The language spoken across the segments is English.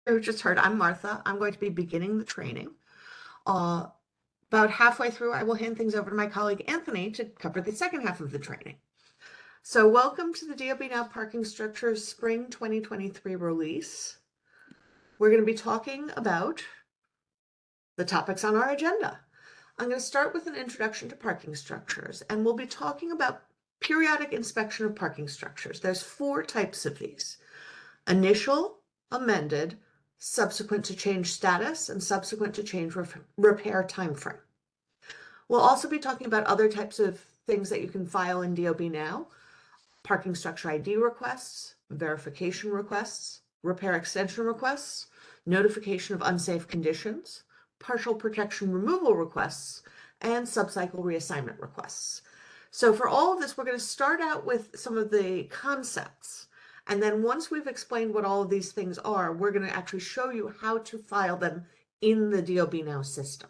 You just heard, I'm Martha. I'm going to be beginning the training. About halfway through, I will hand things over to my colleague Anthony to cover the second half of the training. So welcome to the DOB Now Parking Structures Spring 2023 release. We're going to be talking about the topics on our agenda. I'm going to start with an introduction to parking structures, and we'll be talking about periodic inspection of parking structures. There's 4 types of these: initial, amended, subsequent to change status, and subsequent to change repair timeframe. We'll also be talking about other types of things that you can file in DOB Now: parking structure ID requests, verification requests, repair extension requests, notification of unsafe conditions, partial protection removal requests, and subcycle reassignment requests. So for all of this, we're going to start out with some of the concepts. And then once we've explained what all of these things are, we're going to actually show you how to file them in the DOB Now system.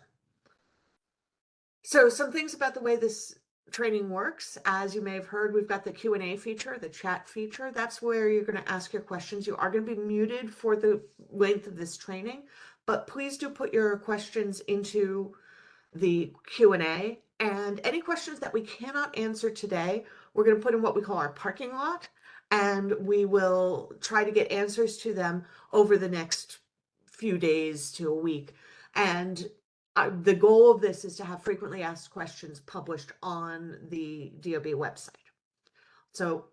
So some things about the way this training works. As you may have heard, we've got the Q&A feature, the chat feature. That's where you're going to ask your questions. You are going to be muted for the length of this training, but please do put your questions into the Q&A. And any questions that we cannot answer today, we're going to put in what we call our parking lot, and we will try to get answers to them over the next few days to a week. And the goal of this is to have frequently asked questions published on the DOB website. So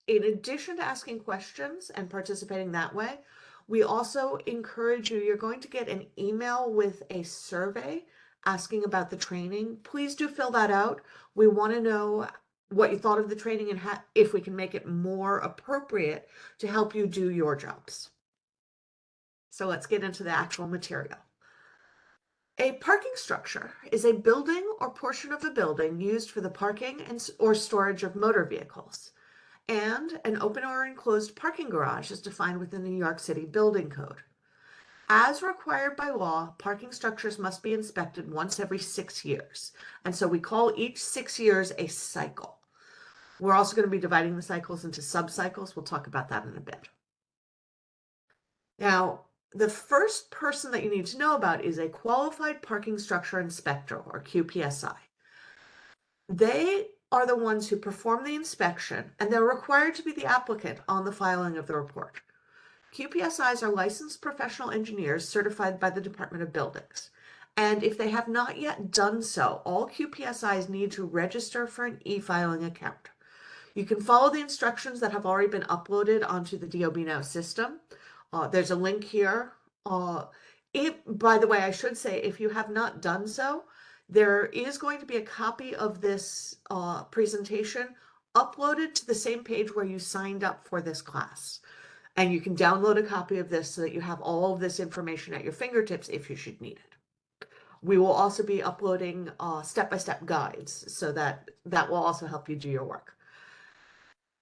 in addition to asking questions and participating that way, we also encourage you, you're going to get an email with a survey asking about the training. Please do fill that out. We want to know what you thought of the training and if we can make it more appropriate to help you do your jobs. So let's get into the actual material. A parking structure is a building or portion of a building used for the parking or storage of motor vehicles. And an open or enclosed parking garage is defined within the New York City Building Code. As required by law, parking structures must be inspected once every 6 years. And so we call each 6 years a cycle. We're also going to be dividing the cycles into subcycles. We'll talk about that in a bit. Now, the first person that you need to know about is a qualified parking structure inspector, or QPSI. They are the ones who perform the inspection, and they're required to be the applicant on the filing of the report. QPSIs are licensed professional engineers certified by the Department of Buildings. And if they have not yet done so, all QPSIs need to register for an e-filing account. You can follow the instructions that have already been uploaded onto the DOB Now system. There's a link here. By the way, I should say, if you have not done so, there is going to be a copy of this presentation uploaded to the same page where you signed up for this class. And you can download a copy of this so that you have all of this information at your fingertips if you should need it. We will also be uploading step-by-step guides, so that will also help you do your work.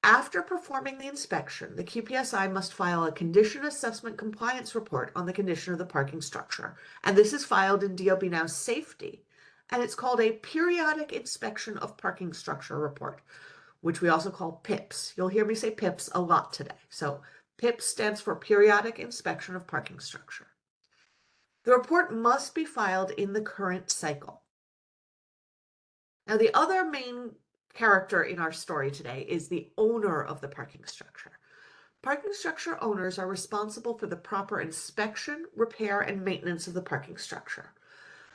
After performing the inspection, the QPSI must file a condition assessment compliance report on the condition of the parking structure. And this is filed in DOB Now Safety, and it's called a Periodic Inspection of Parking Structure Report, which we also call PIPS. You'll hear me say PIPS a lot today. So PIPS stands for Periodic Inspection of Parking Structure. The report must be filed in the current cycle. Now, the other main character in our story today is the owner of the parking structure. Parking structure owners are responsible for the proper inspection, repair, and maintenance of the parking structure.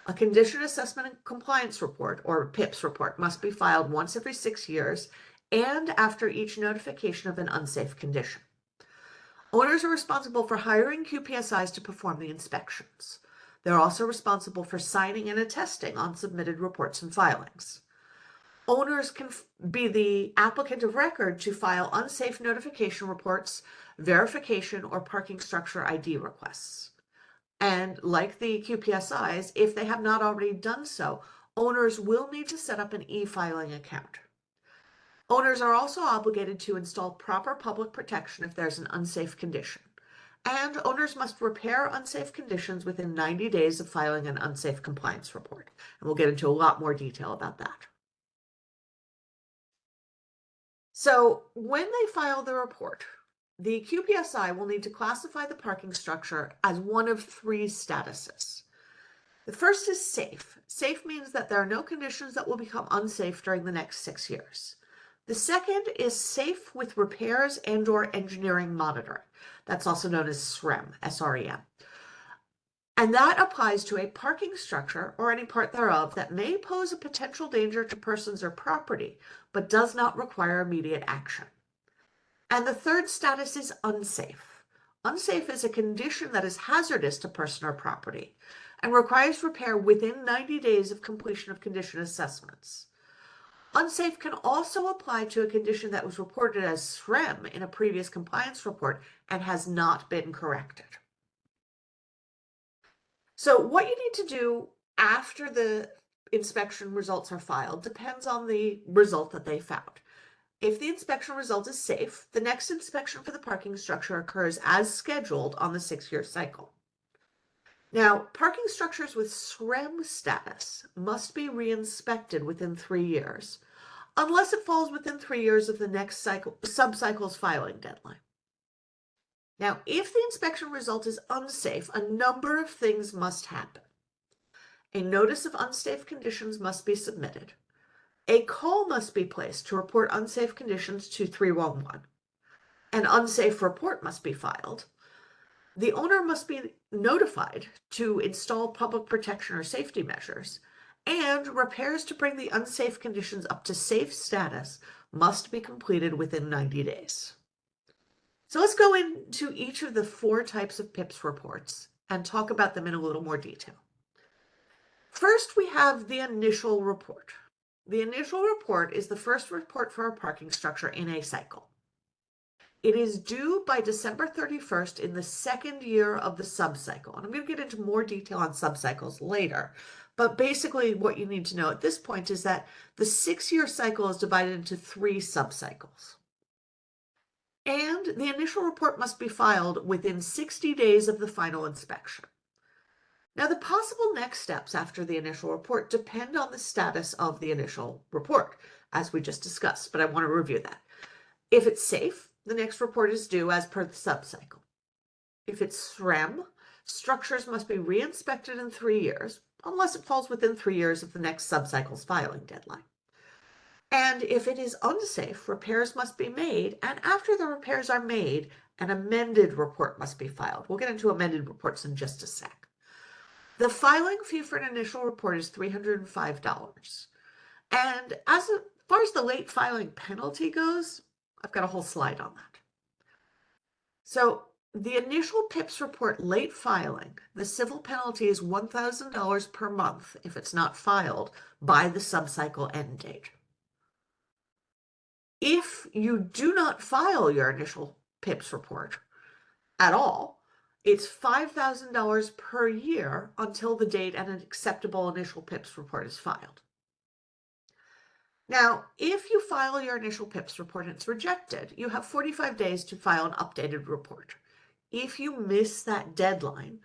A condition assessment and compliance report, or PIPS report, must be filed once every 6 years and after each notification of an unsafe condition. Owners are responsible for hiring QPSIs to perform the inspections. They're also responsible for signing and attesting on submitted reports and filings. Owners can be the applicant of record to file unsafe notification reports, verification, or parking structure ID requests. And like the QPSIs, if they have not already done so, owners will need to set up an e-filing account. Owners are also obligated to install proper public protection if there's an unsafe condition. And owners must repair unsafe conditions within 90 days of filing an unsafe compliance report. And we'll get into a lot more detail about that. So when they file the report, the QPSI will need to classify the parking structure as one of three statuses. The first is safe. Safe means that there are no conditions that will become unsafe during the next 6 years. The second is safe with repairs and/or engineering monitoring. That's also known as SREM, S-R-E-M. And that applies to a parking structure or any part thereof that may pose a potential danger to persons or property, but does not require immediate action. And the third status is unsafe. Unsafe is a condition that is hazardous to person or property and requires repair within 90 days of completion of condition assessments. Unsafe can also apply to a condition that was reported as SREM in a previous compliance report and has not been corrected. So what you need to do after the inspection results are filed depends on the result that they found. If the inspection result is safe, the next inspection for the parking structure occurs as scheduled on the 6-year cycle. Now, parking structures with SREM status must be re-inspected within 3 years, unless it falls within 3 years of the next subcycle's filing deadline. Now, if the inspection result is unsafe, a number of things must happen. A notice of unsafe conditions must be submitted. A call must be placed to report unsafe conditions to 311. An unsafe report must be filed. The owner must be notified to install public protection or safety measures, and repairs to bring the unsafe conditions up to safe status must be completed within 90 days. So let's go into each of the 4 types of PIPS reports and talk about them in a little more detail. First, we have the initial report. The initial report is the first report for a parking structure in a cycle. It is due by December 31st in the 2nd year of the subcycle. And I'm going to get into more detail on subcycles later. But basically what you need to know at this point is that the 6-year cycle is divided into 3 subcycles. And the initial report must be filed within 60 days of the final inspection. Now, the possible next steps after the initial report depend on the status of the initial report, as we just discussed, but I want to review that. If it's safe, the next report is due as per the subcycle. If it's SREM, structures must be re-inspected in 3 years, unless it falls within 3 years of the next subcycle's filing deadline. And if it is unsafe, repairs must be made, and after the repairs are made, an amended report must be filed. We'll get into amended reports in just a sec. The filing fee for an initial report is $305. And as far as the late filing penalty goes, I've got a whole slide on that. So the initial PIPS report late filing, the civil penalty is $1,000 per month if it's not filed by the subcycle end date. If you do not file your initial PIPS report at all, it's $5,000 per year until the date an acceptable initial PIPS report is filed. Now, if you file your initial PIPS report and it's rejected, you have 45 days to file an updated report. If you miss that deadline,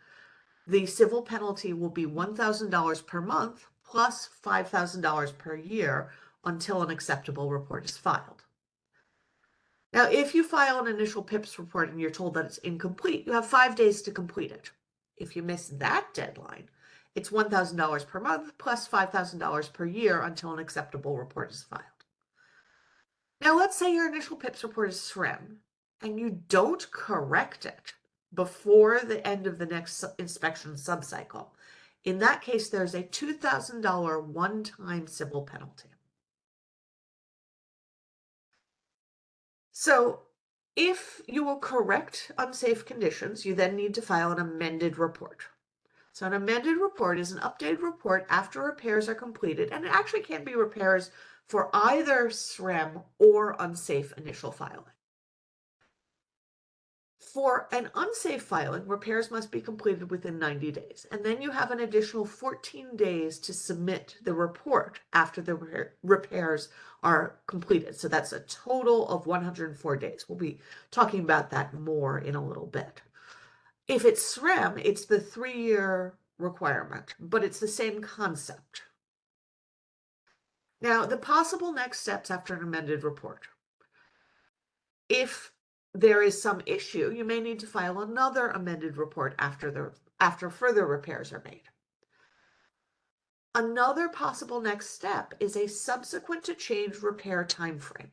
the civil penalty will be $1,000 per month plus $5,000 per year until an acceptable report is filed. Now, if you file an initial PIPS report and you're told that it's incomplete, you have 5 days to complete it. If you miss that deadline, it's $1,000 per month plus $5,000 per year until an acceptable report is filed. Now, let's say your initial PIPS report is SREM and you don't correct it before the end of the next inspection subcycle. In that case, there's a $2,000 one-time civil penalty. So if you will correct unsafe conditions, you then need to file an amended report. So an amended report is an updated report after repairs are completed, and it actually can be repairs for either SREM or unsafe initial filing. For an unsafe filing, repairs must be completed within 90 days, and then you have an additional 14 days to submit the report after the repairs are completed. So that's a total of 104 days. We'll be talking about that more in a little bit. If it's SREM, it's the 3-year requirement, but it's the same concept. Now, the possible next steps after an amended report. If there is some issue, you may need to file another amended report after further repairs are made. Another possible next step is a subsequent to change repair timeframe.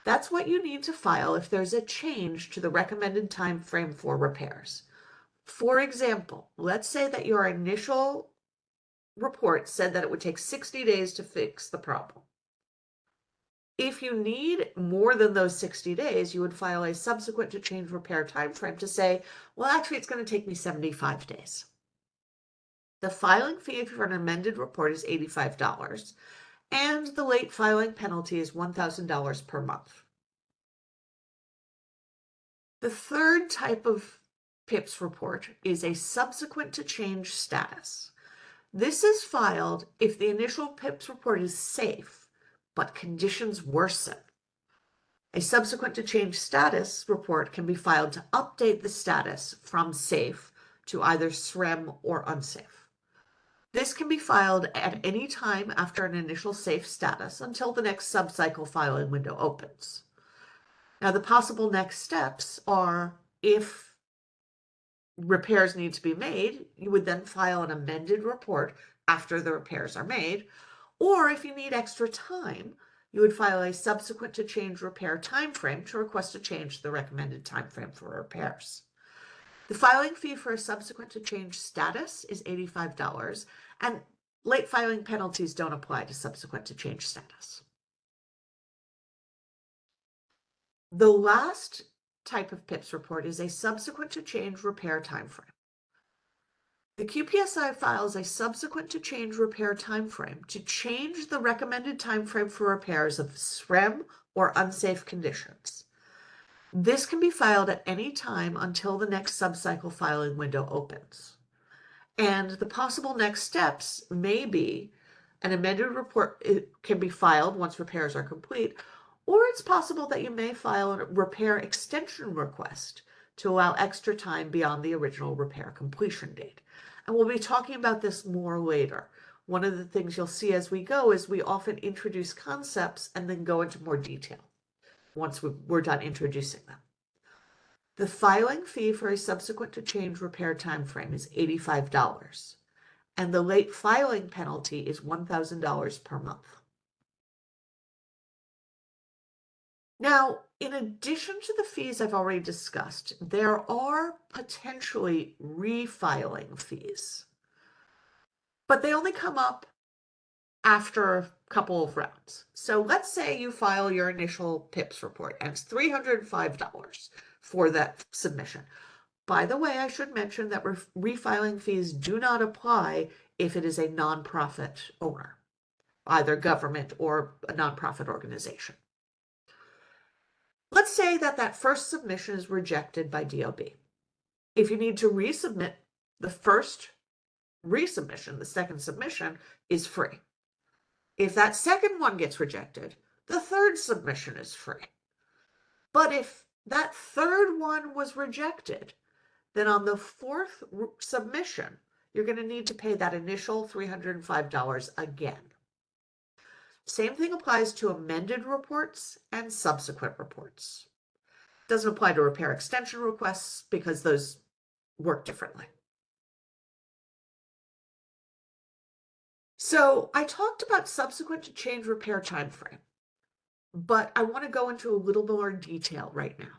That's what you need to file if there's a change to the recommended timeframe for repairs. For example, let's say that your initial report said that it would take 60 days to fix the problem. If you need more than those 60 days, you would file a subsequent to change repair timeframe to say, well, actually, it's going to take me 75 days. The filing fee for an amended report is $85, and the late filing penalty is $1,000 per month. The third type of PIPS report is a subsequent to change status. This is filed if the initial PIPS report is safe, but conditions worsen. A subsequent to change status report can be filed to update the status from safe to either SREM or unsafe. This can be filed at any time after an initial safe status until the next subcycle filing window opens. Now, the possible next steps are, if repairs need to be made, you would then file an amended report after the repairs are made, or if you need extra time, you would file a subsequent to change repair timeframe to request a change to the recommended timeframe for repairs. The filing fee for a subsequent to change status is $85, and late filing penalties don't apply to subsequent to change status. The last type of PIPS report is a subsequent to change repair timeframe. The QPSI files a subsequent to change repair timeframe to change the recommended timeframe for repairs of SREM or unsafe conditions. This can be filed at any time until the next subcycle filing window opens. And the possible next steps may be an amended report can be filed once repairs are complete, or it's possible that you may file a repair extension request to allow extra time beyond the original repair completion date. And we'll be talking about this more later. One of the things you'll see as we go is we often introduce concepts and then go into more detail once we're done introducing them. The filing fee for a subsequent to change repair timeframe is $85, and the late filing penalty is $1,000 per month. Now, in addition to the fees I've already discussed, there are potentially refiling fees, but they only come up after a couple of rounds. So let's say you file your initial PIPS report and it's $305 for that submission. By the way, I should mention that refiling fees do not apply if it is a nonprofit owner, either government or a nonprofit organization. Let's say that first submission is rejected by DOB. If you need to resubmit the first resubmission, the second submission is free. If that second one gets rejected, the third submission is free. But if that third one was rejected, then on the fourth submission, you're going to need to pay that initial $305 again. Same thing applies to amended reports and subsequent reports. Doesn't apply to repair extension requests because those work differently. So I talked about subsequent to change repair timeframe, but I want to go into a little more detail right now.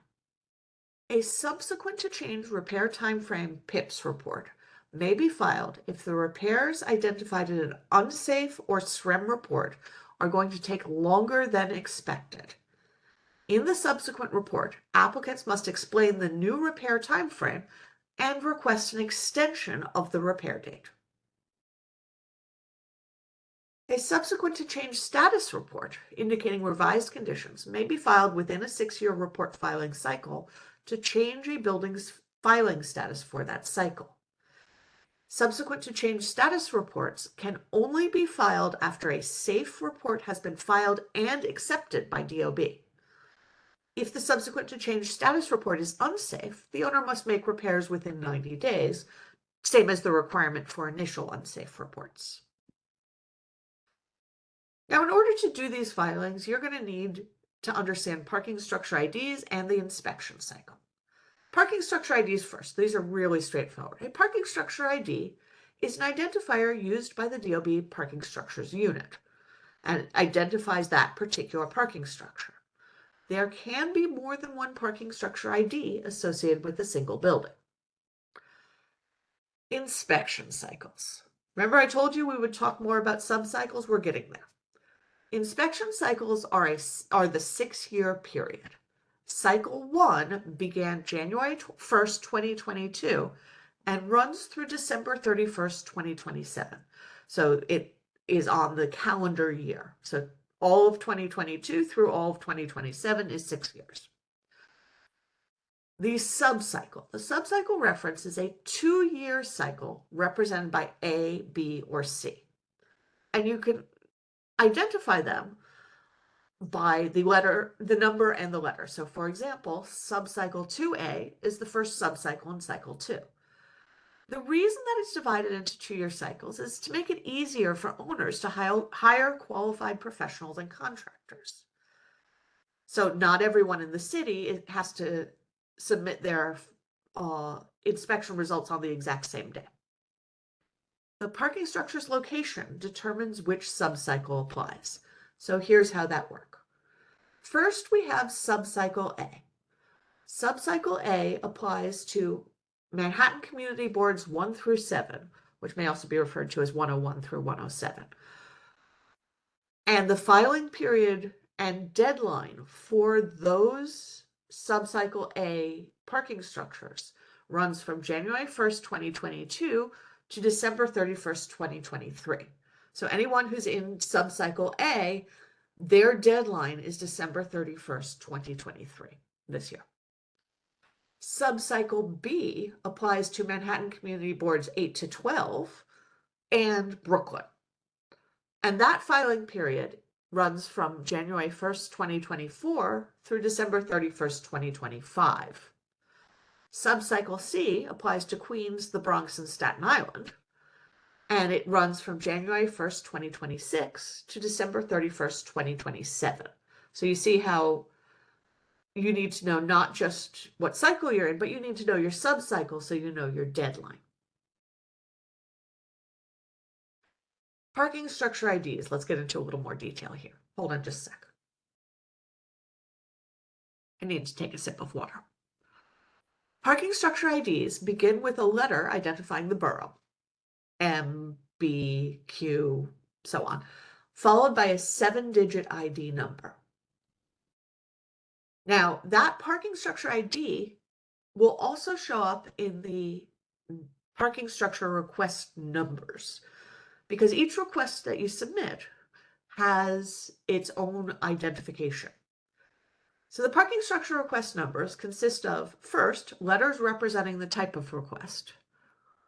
A subsequent to change repair timeframe PIPS report may be filed if the repairs identified in an unsafe or SREM report are going to take longer than expected. In the subsequent report, applicants must explain the new repair timeframe and request an extension of the repair date. A subsequent to change status report indicating revised conditions may be filed within a 6-year report filing cycle to change a building's filing status for that cycle. Subsequent to change status reports can only be filed after a safe report has been filed and accepted by DOB. If the subsequent to change status report is unsafe, the owner must make repairs within 90 days, same as the requirement for initial unsafe reports. Now, in order to do these filings, you're going to need to understand parking structure IDs and the inspection cycle. Parking structure IDs first. These are really straightforward. A parking structure ID is an identifier used by the DOB parking structures unit and it identifies that particular parking structure. There can be more than one parking structure ID associated with a single building. Inspection cycles. Remember I told you we would talk more about subcycles? We're getting there. Inspection cycles are the 6-year period. Cycle 1 began January 1st, 2022 and runs through December 31st, 2027. So it is on the calendar year. So all of 2022 through all of 2027 is 6 years. The subcycle reference is a 2-year cycle represented by A, B, or C. And you can identify them by the letter, the number, and the letter. So for example, subcycle 2A is the first subcycle in cycle 2. The reason that it's divided into 2-year cycles is to make it easier for owners to hire qualified professionals and contractors. So not everyone in the city has to submit their inspection results on the exact same day. The parking structure's location determines which subcycle applies. So here's how that works. First, we have subcycle A. Subcycle A applies to Manhattan Community Boards 1 through 7, which may also be referred to as 101 through 107. And the filing period and deadline for those subcycle A parking structures runs from January 1st, 2022 to December 31st, 2023. So anyone who's in subcycle A, their deadline is December 31st, 2023, this year. Subcycle B applies to Manhattan Community Boards 8 to 12 and Brooklyn. And that filing period runs from January 1st, 2024 through December 31st, 2025. Subcycle C applies to Queens, the Bronx, and Staten Island. And it runs from January 1st, 2026 to December 31st, 2027. So you see how you need to know not just what cycle you're in, but you need to know your subcycle so you know your deadline. Parking structure IDs. Let's get into a little more detail here. Hold on just a sec. I need to take a sip of water. Parking structure IDs begin with a letter identifying the borough. M, B, Q, so on, followed by a 7-digit ID number. Now, that parking structure ID will also show up in the parking structure request numbers because each request that you submit has its own identification. So the parking structure request numbers consist of, first, letters representing the type of request,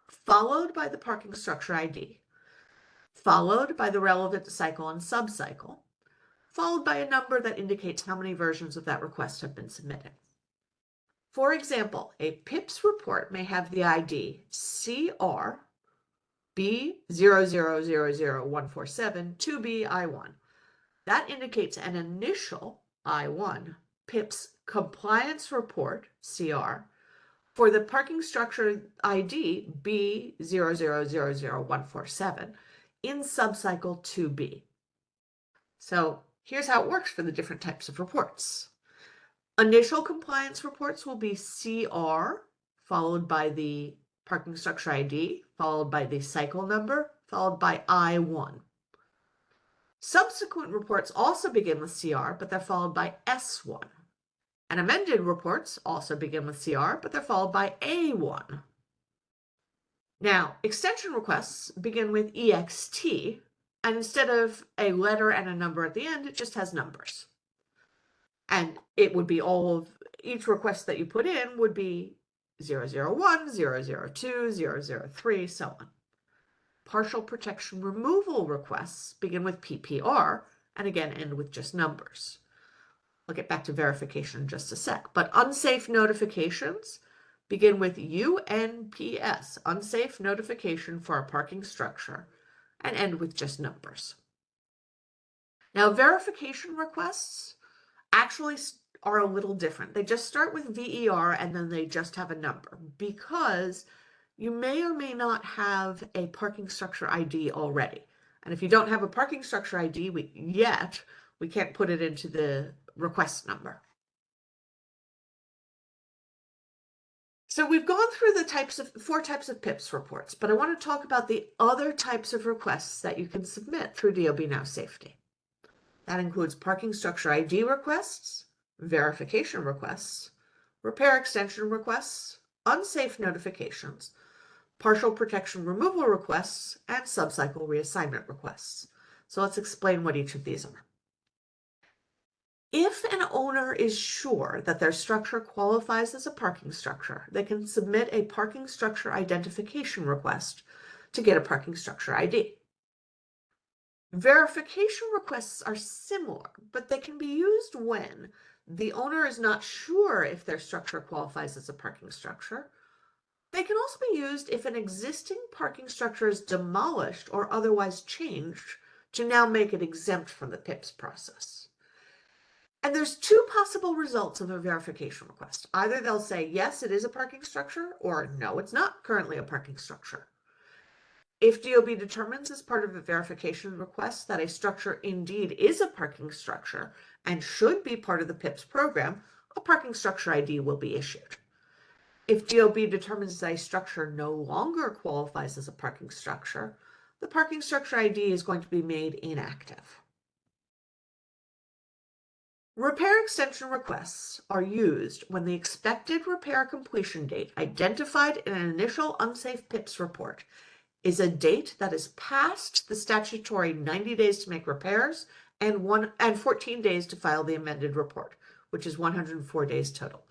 followed by the parking structure ID, followed by the relevant cycle and subcycle, followed by a number that indicates how many versions of that request have been submitted. For example, a PIPS report may have the ID CR B0000147 2B I1. That indicates an initial I1 PIPS compliance report CR for the parking structure ID B0000147 in subcycle 2B. So here's how it works for the different types of reports. Initial compliance reports will be CR, followed by the parking structure ID, followed by the cycle number, followed by I1. Subsequent reports also begin with CR, but they're followed by S1. And amended reports also begin with CR, but they're followed by A1. Now, extension requests begin with EXT, and instead of a letter and a number at the end, it just has numbers. And it would be all of each request that you put in would be 001, 002, 003, so on. Partial protection removal requests begin with PPR and again end with just numbers. I'll get back to verification in just a sec, but unsafe notifications begin with UNPS, unsafe notification for a parking structure, and end with just numbers. Now, verification requests actually are a little different. They just start with VER and then they just have a number because you may or may not have a parking structure ID already. And if you don't have a parking structure ID yet, we can't put it into the request number. So we've gone through the 4 types of PIPS reports, but I want to talk about the other types of requests that you can submit through DOB Now Safety. That includes parking structure ID requests, verification requests, repair extension requests, unsafe notifications, partial protection removal requests, and subcycle reassignment requests. So let's explain what each of these are. If an owner is sure that their structure qualifies as a parking structure, they can submit a parking structure identification request to get a parking structure ID. Verification requests are similar, but they can be used when the owner is not sure if their structure qualifies as a parking structure. They can also be used if an existing parking structure is demolished or otherwise changed to now make it exempt from the PIPS process. And there's 2 possible results of a verification request. Either they'll say, yes, it is a parking structure, or no, it's not currently a parking structure. If DOB determines as part of a verification request that a structure indeed is a parking structure and should be part of the PIPS program, a parking structure ID will be issued. If DOB determines that a structure no longer qualifies as a parking structure, the parking structure ID is going to be made inactive. Repair extension requests are used when the expected repair completion date identified in an initial unsafe PIPS report is a date that is past the statutory 90 days to make repairs and 14 days to file the amended report, which is 104 days total.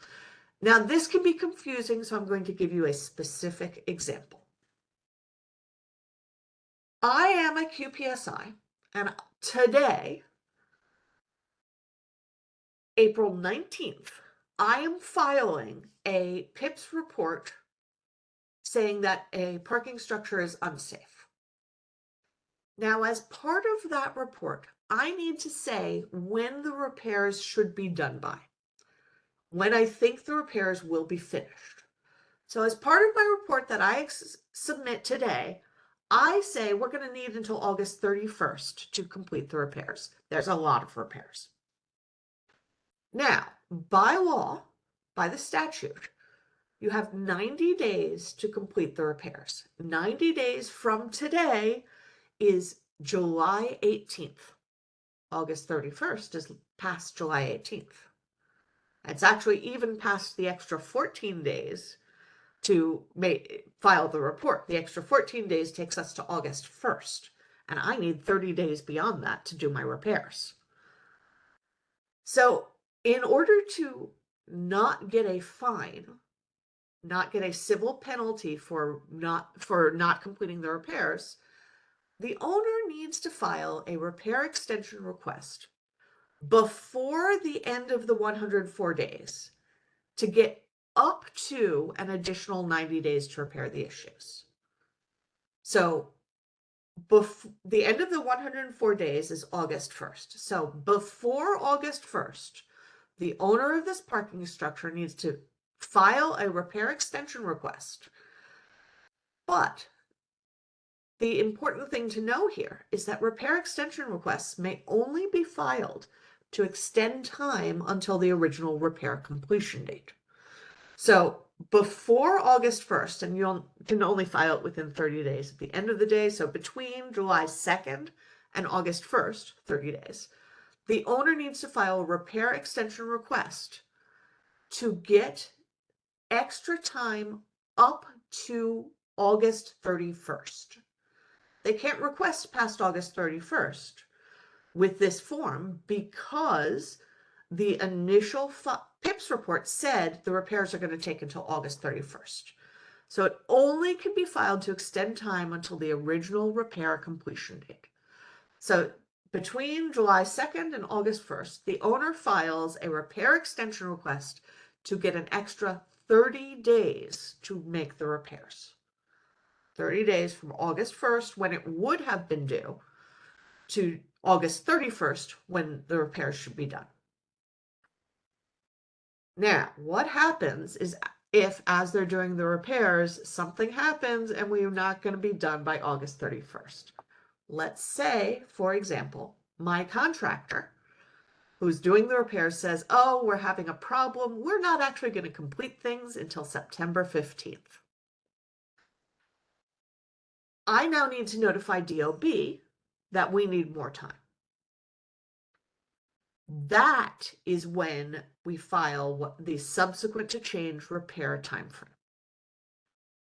Now, this can be confusing, so I'm going to give you a specific example. I am a QPSI, and today, April 19th, I am filing a PIPS report saying that a parking structure is unsafe. Now, as part of that report, I need to say when the repairs should be done by, when I think the repairs will be finished. So as part of my report that I submit today, I say we're going to need until August 31st to complete the repairs. There's a lot of repairs. Now, by law, by the statute, you have 90 days to complete the repairs. 90 days from today is July 18th. August 31st is past July 18th. It's actually even past the extra 14 days to file the report. The extra 14 days takes us to August 1st, and I need 30 days beyond that to do my repairs. So in order to not get a fine, not get a civil penalty for not completing the repairs, the owner needs to file a repair extension request before the end of the 104 days to get up to an additional 90 days to repair the issues. So the end of the 104 days is August 1st. So before August 1st, the owner of this parking structure needs to file a repair extension request. But the important thing to know here is that repair extension requests may only be filed to extend time until the original repair completion date. So before August 1st, and you can only file it within 30 days at the end of the day, so between July 2nd and August 1st, 30 days, the owner needs to file a repair extension request to get extra time up to August 31st. They can't request past August 31st with this form because the initial PIPS report said the repairs are going to take until August 31st. So it only can be filed to extend time until the original repair completion date. So between July 2nd and August 1st, the owner files a repair extension request to get an extra 30 days to make the repairs. 30 days from August 1st, when it would have been due, to August 31st, when the repairs should be done. Now, what happens is if, as they're doing the repairs, something happens and we're not going to be done by August 31st. Let's say, for example, my contractor who's doing the repairs says, oh, we're having a problem. We're not actually going to complete things until September 15th. I now need to notify DOB that we need more time. That is when we file the subsequent to change repair timeframe.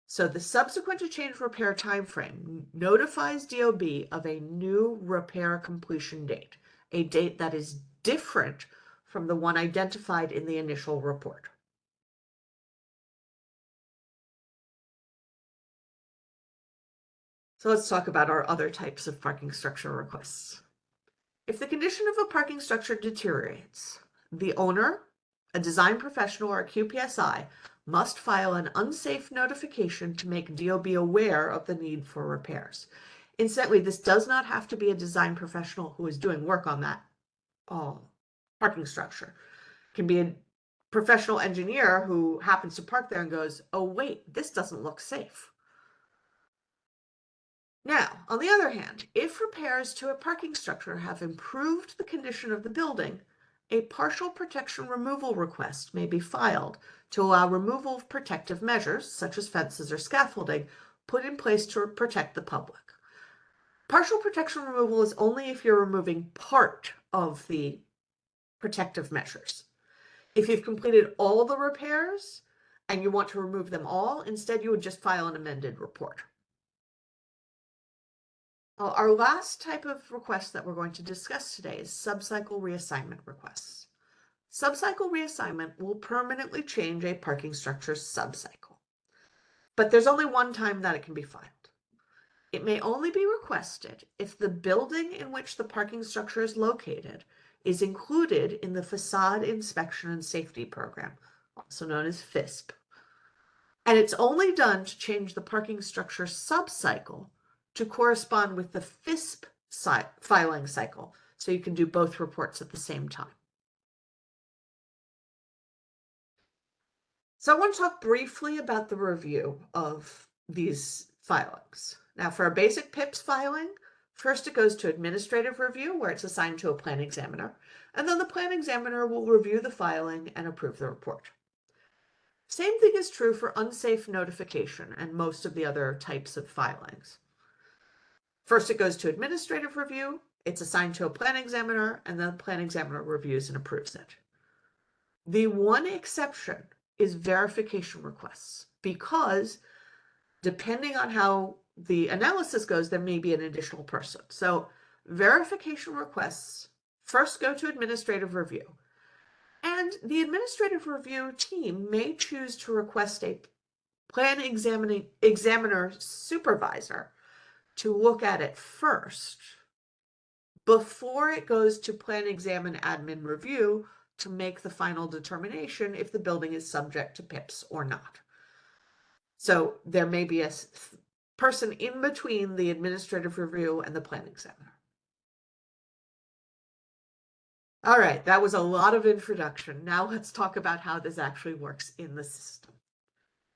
So the subsequent to change repair timeframe notifies DOB of a new repair completion date, a date that is different from the one identified in the initial report. So let's talk about our other types of parking structure requests. If the condition of a parking structure deteriorates, the owner, a design professional, or a QPSI must file an unsafe notification to make DOB aware of the need for repairs. Incidentally, this does not have to be a design professional who is doing work on that parking structure. It can be a professional engineer who happens to park there and goes, oh, wait, this doesn't look safe. Now, on the other hand, if repairs to a parking structure have improved the condition of the building, a partial protection removal request may be filed to allow removal of protective measures, such as fences or scaffolding, put in place to protect the public. Partial protection removal is only if you're removing part of the protective measures. If you've completed all the repairs and you want to remove them all, instead you would just file an amended report. Our last type of request that we're going to discuss today is subcycle reassignment requests. Subcycle reassignment will permanently change a parking structure's subcycle, but there's only one time that it can be filed. It may only be requested if the building in which the parking structure is located is included in the Facade Inspection and Safety Program, also known as FISP. And it's only done to change the parking structure subcycle to correspond with the FISP filing cycle, so you can do both reports at the same time. So I want to talk briefly about the review of these filings. Now, for a basic PIPS filing, first it goes to administrative review, where it's assigned to a plan examiner, and then the plan examiner will review the filing and approve the report. Same thing is true for unsafe notification and most of the other types of filings. First, it goes to administrative review, it's assigned to a plan examiner, and then the plan examiner reviews and approves it. The one exception is verification requests, because depending on how the analysis goes, there may be an additional person. So verification requests first go to administrative review. And the administrative review team may choose to request a plan examiner supervisor to look at it first before it goes to plan examine admin review to make the final determination if the building is subject to PIPS or not. So there may be a person in between the administrative review and the plan examiner. All right, that was a lot of introduction. Now let's talk about how this actually works in the system.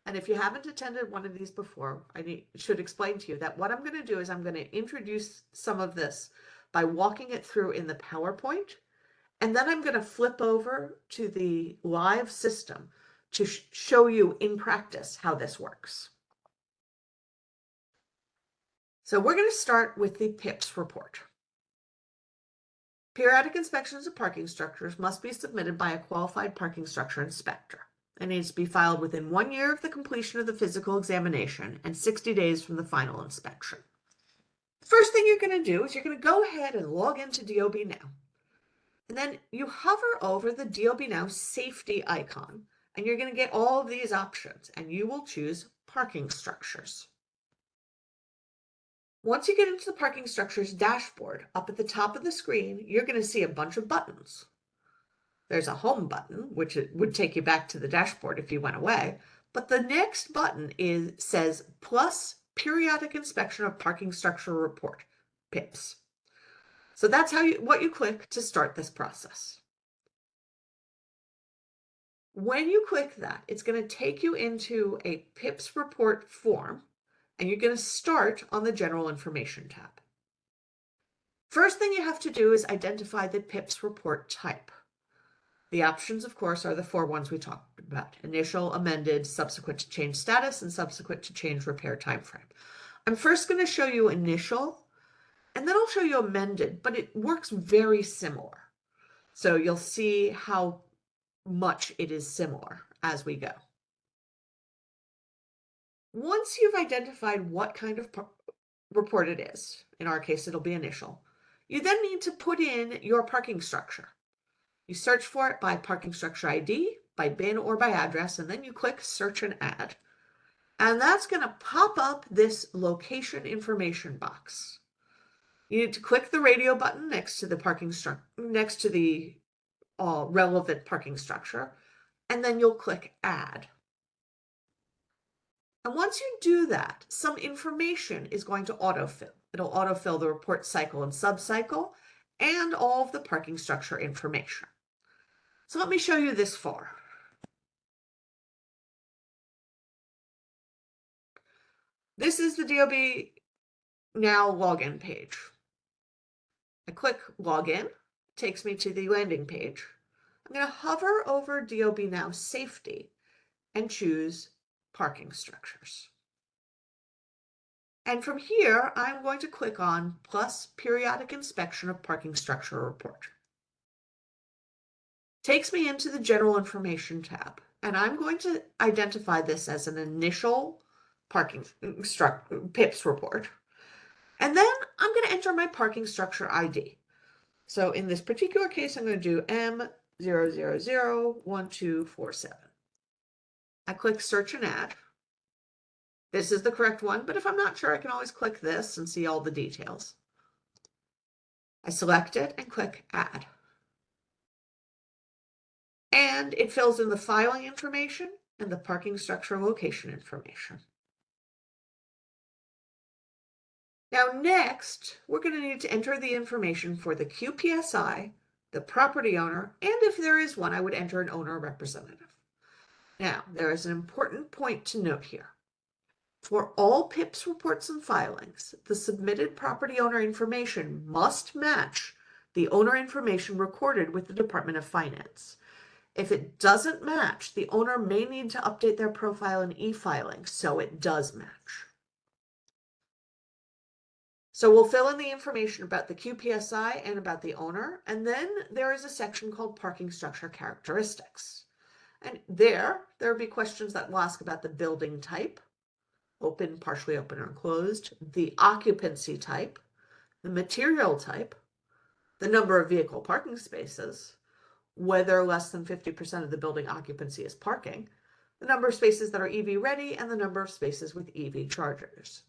And if you haven't attended one of these before, I should explain to you that what I'm going to do is I'm going to introduce some of this by walking it through in the PowerPoint, and then I'm going to flip over to the live system to show you in practice how this works. So we're going to start with the PIPS report. Periodic inspections of parking structures must be submitted by a qualified parking structure inspector. It needs to be filed within 1 year of the completion of the physical examination and 60 days from the final inspection. The first thing you're going to do is you're going to go ahead and log into DOB Now. And then you hover over the DOB Now safety icon, and you're going to get all of these options, and you will choose parking structures. Once you get into the parking structures dashboard, up at the top of the screen, you're going to see a bunch of buttons. There's a home button, which would take you back to the dashboard if you went away. But the next button says plus periodic inspection of parking structure report, PIPS. So that's what you click to start this process. When you click that, it's going to take you into a PIPS report form, and you're going to start on the General Information tab. First thing you have to do is identify the PIPS report type. The options, of course, are the 4 ones we talked about: initial, amended, subsequent to change status, and subsequent to change repair timeframe. I'm first going to show you initial, and then I'll show you amended, but it works very similar. So you'll see how much it is similar as we go. Once you've identified what kind of report it is, in our case it'll be initial, you then need to put in your parking structure. You search for it by parking structure ID, by bin, or by address, and then you click search and add. And that's going to pop up this location information box. You need to click the radio button next to the relevant parking structure, and then you'll click add. And once you do that, some information is going to autofill. It'll autofill the report cycle and subcycle and all of the parking structure information. So let me show you this far. This is the DOB Now login page. I click login, it takes me to the landing page. I'm going to hover over DOB Now Safety and choose Parking Structures. And from here, I'm going to click on Plus Periodic Inspection of Parking Structure Report. Takes me into the General Information tab, and I'm going to identify this as an initial parking PIPS report. And then I'm going to enter my parking structure ID. So in this particular case, I'm going to do M0001247. I click search and add. This is the correct one, but if I'm not sure, I can always click this and see all the details. I select it and click add. And it fills in the filing information and the parking structure location information. Now next, we're going to need to enter the information for the QPSI, the property owner, and if there is one, I would enter an owner representative. Now, there is an important point to note here. For all PIPS reports and filings, the submitted property owner information must match the owner information recorded with the Department of Finance. If it doesn't match, the owner may need to update their profile in e-filing so it does match. So we'll fill in the information about the QPSI and about the owner, and then there is a section called Parking Structure Characteristics. And there will be questions that will ask about the building type, open, partially open, or enclosed, the occupancy type, the material type, the number of vehicle parking spaces, whether less than 50% of the building occupancy is parking, the number of spaces that are EV ready, and the number of spaces with EV chargers.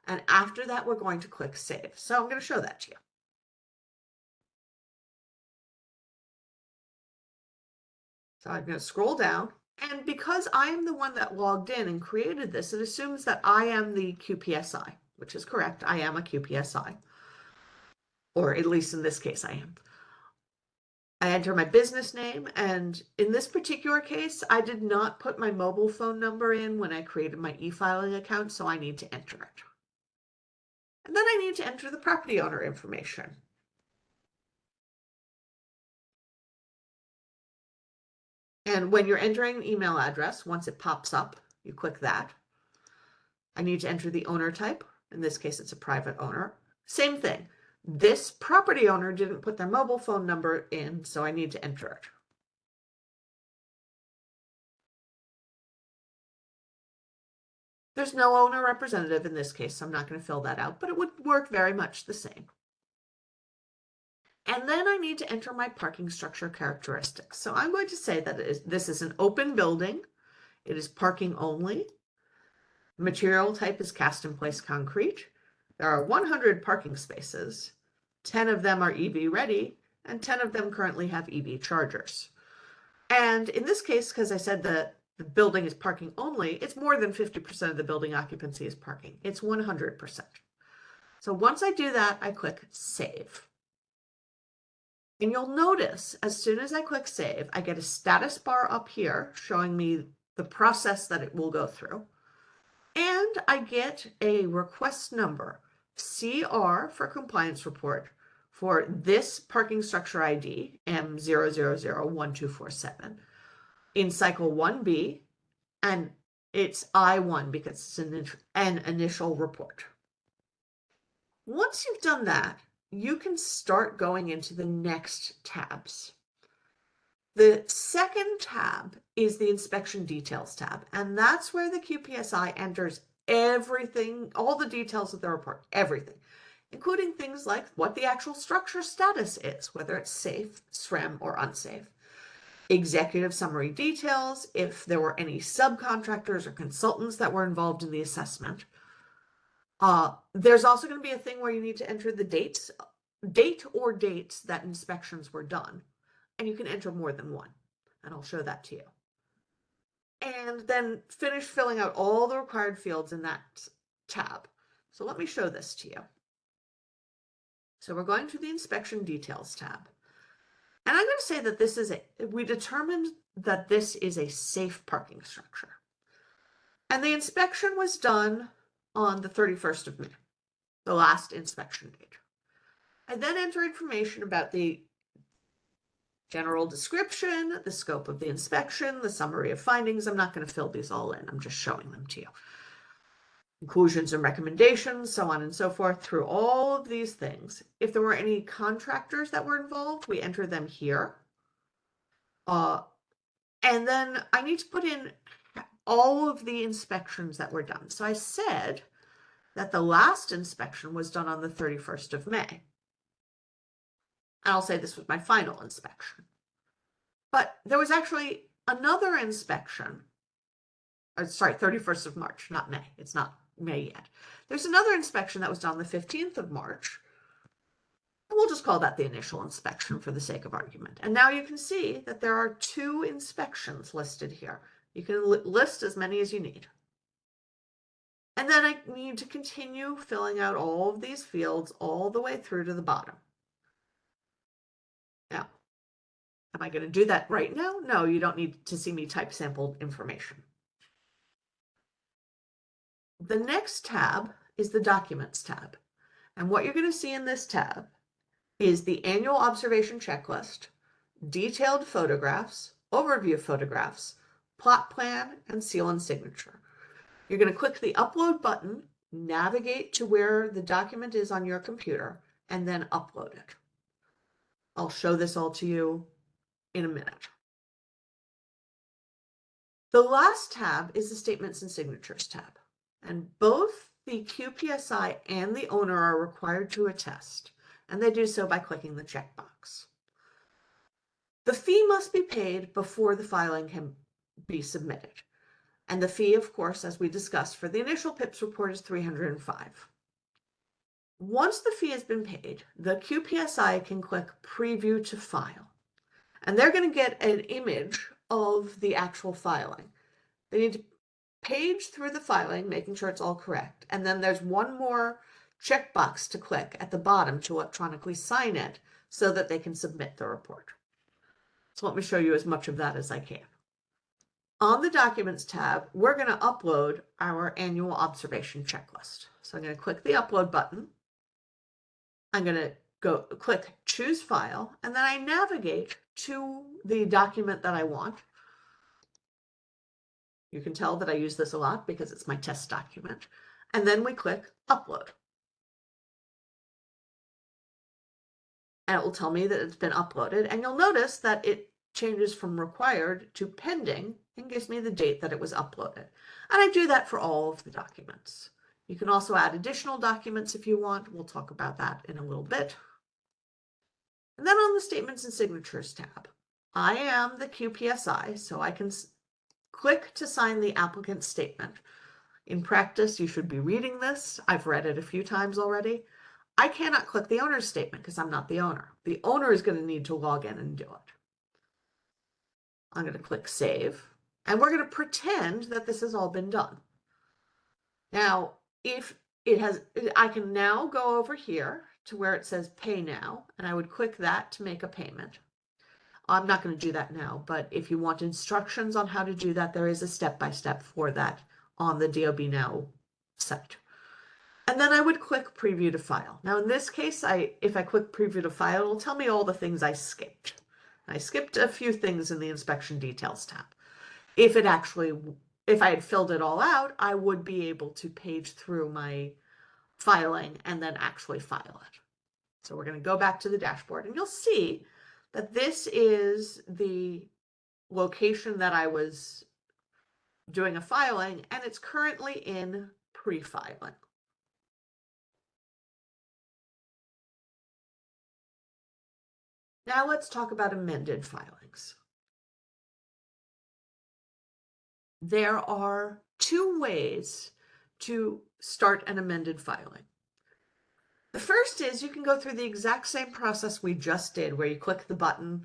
And after that, we're going to click Save. So I'm going to show that to you. So I'm going to scroll down. And because I am the one that logged in and created this, it assumes that I am the QPSI, which is correct. I am a QPSI. Or at least in this case, I am. I enter my business name, and in this particular case, I did not put my mobile phone number in when I created my e-filing account, so I need to enter it. And then I need to enter the property owner information. And when you're entering an email address, once it pops up, you click that. I need to enter the owner type. In this case, it's a private owner. Same thing. This property owner didn't put their mobile phone number in, so I need to enter it. There's no owner representative in this case, so I'm not going to fill that out, but it would work very much the same. And then I need to enter my parking structure characteristics. So I'm going to say that this is an open building. It is parking only. Material type is cast in place concrete. There are 100 parking spaces. 10 of them are EV ready, and 10 of them currently have EV chargers. And in this case, because I said that the building is parking only, it's more than 50% of the building occupancy is parking. It's 100%. So once I do that, I click Save. And you'll notice as soon as I click save, I get a status bar up here showing me the process that it will go through. And I get a request number, CR for compliance report, for this parking structure ID, M0001247, in cycle 1B, and it's I1 because it's an initial report. Once you've done that, you can start going into the next tabs. The second tab is the inspection details tab, and that's where the QPSI enters everything, all the details of the report, everything, including things like what the actual structure status is, whether it's safe, SREM, or unsafe. Executive summary details, if there were any subcontractors or consultants that were involved in the assessment. There's also going to be a thing where you need to enter the date or dates that inspections were done. And you can enter more than one, and I'll show that to you. And then finish filling out all the required fields in that tab. So let me show this to you. So we're going to the inspection details tab. And I'm going to say that we determined that this is a safe parking structure. And the inspection was done on the 31st of May, the last inspection date. I then enter information about the general description, the scope of the inspection, the summary of findings. I'm not going to fill these all in. I'm just showing them to you. Conclusions and recommendations, so on and so forth, through all of these things. If there were any contractors that were involved, we enter them here. And then I need to put in all of the inspections that were done. So I said that the last inspection was done on the 31st of May. And I'll say this was my final inspection. But there was actually another inspection. Sorry, 31st of March, not May. It's not May yet. There's another inspection that was done on the 15th of March. And we'll just call that the initial inspection for the sake of argument. And now you can see that there are 2 inspections listed here. You can list as many as you need. And then I need to continue filling out all of these fields all the way through to the bottom. Now, am I going to do that right now? No, you don't need to see me type sample information. The next tab is the Documents tab. And what you're going to see in this tab is the annual observation checklist, detailed photographs, overview photographs, plot plan, and seal and signature. You're going to click the Upload button, navigate to where the document is on your computer, and then upload it. I'll show this all to you in a minute. The last tab is the Statements and Signatures tab, and both the QPSI and the owner are required to attest, and they do so by clicking the checkbox. The fee must be paid before the filing can be submitted, and the fee, of course, as we discussed, for the initial PIPS report is $305. Once the fee has been paid, the QPSI can click Preview to File, and they're going to get an image of the actual filing. They need to page through the filing, making sure it's all correct, and then there's one more checkbox to click at the bottom to electronically sign it so that they can submit the report. So let me show you as much of that as I can. On the Documents tab, we're going to upload our annual observation checklist. So I'm going to click the Upload button. I'm going to click Choose File, and then I navigate to the document that I want. You can tell that I use this a lot because it's my test document. And then we click Upload. And it will tell me that it's been uploaded. And you'll notice that it changes from required to pending and gives me the date that it was uploaded. And I do that for all of the documents. You can also add additional documents if you want. We'll talk about that in a little bit. And then on the Statements and Signatures tab, I am the QPSI, so I can click to sign the applicant's statement. In practice, you should be reading this. I've read it a few times already. I cannot click the owner's statement because I'm not the owner. The owner is going to need to log in and do it. I'm going to click Save, and we're going to pretend that this has all been done. Now, if I can now go over here to where it says pay now, and I would click that to make a payment. I'm not going to do that now, but if you want instructions on how to do that, there is a step-by-step for that on the DOB Now site. And then I would click preview to file. Now in this case, if I click preview to file, it'll tell me all the things I skipped. I skipped a few things in the inspection details tab. If I had filled it all out, I would be able to page through my filing and then actually file it. So we're going to go back to the dashboard, and you'll see that this is the location that I was doing a filing, and it's currently in pre-filing. Now let's talk about amended filings. There are two ways to start an amended filing. The first is you can go through the exact same process we just did, where you click the button,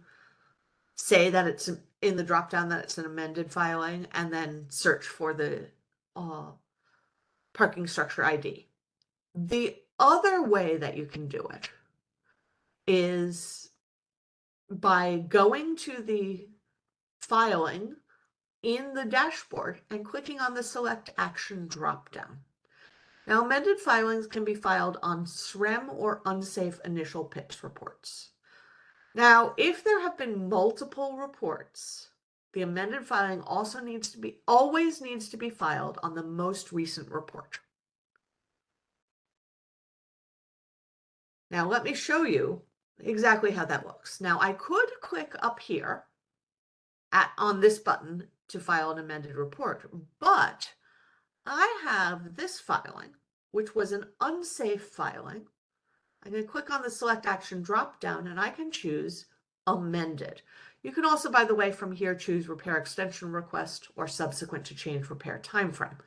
say that it's in the drop-down that it's an amended filing, and then search for the parking structure ID. The other way that you can do it is by going to the filing in the dashboard and clicking on the Select Action drop-down. Now, amended filings can be filed on SREM or unsafe initial PIPs reports. Now, if there have been multiple reports, the amended filing also always needs to be filed on the most recent report. Now, let me show you exactly how that looks. Now, I could click up here on this button to file an amended report, but I have this filing, which was an unsafe filing. I'm going to click on the Select Action drop-down, and I can choose Amended. You can also, by the way, from here choose Repair Extension Request or Subsequent to Change Repair Timeframe.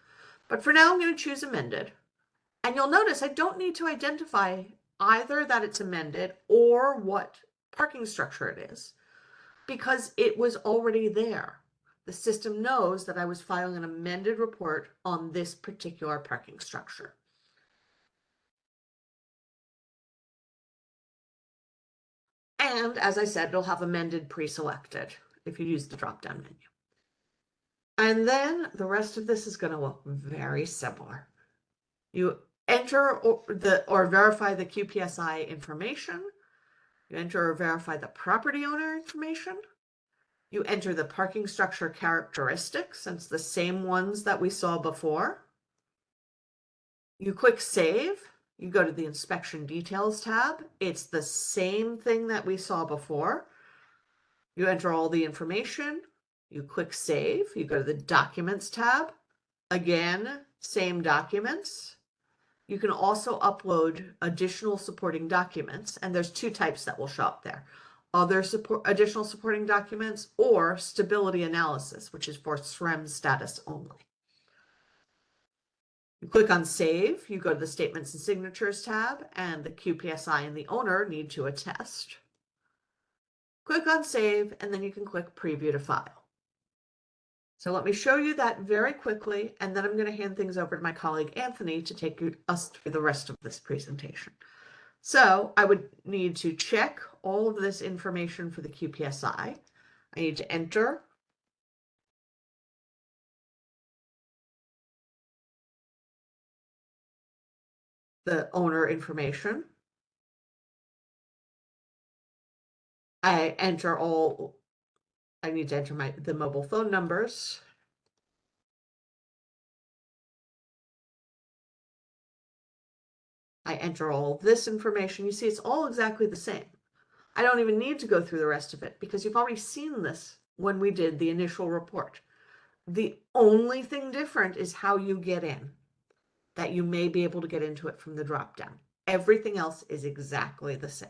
But for now, I'm going to choose Amended. And you'll notice I don't need to identify either that it's amended or what parking structure it is, because it was already there. The system knows that I was filing an amended report on this particular parking structure. And as I said, it'll have amended pre-selected if you use the drop-down menu. And then the rest of this is going to look very similar. You enter or verify the QPSI information. You enter or verify the property owner information. You enter the parking structure characteristics, and it's the same ones that we saw before. You click Save. You go to the Inspection Details tab. It's the same thing that we saw before. You enter all the information. You click Save. You go to the Documents tab. Again, same documents. You can also upload additional supporting documents, and there's two types that will show up there. Other additional supporting documents or stability analysis, which is for SREM status only. You click on Save, you go to the Statements and Signatures tab, and the QPSI and the owner need to attest. Click on Save, and then you can click Preview to File. So let me show you that very quickly, and then I'm going to hand things over to my colleague Anthony to take us through the rest of this presentation. So I would need to check all of this information for the QPSI. I need to enter the owner information. I need to enter the mobile phone numbers. I enter all of this information. You see, it's all exactly the same. I don't even need to go through the rest of it because you've already seen this when we did the initial report. The only thing different is how you get in, that you may be able to get into it from the drop-down. Everything else is exactly the same.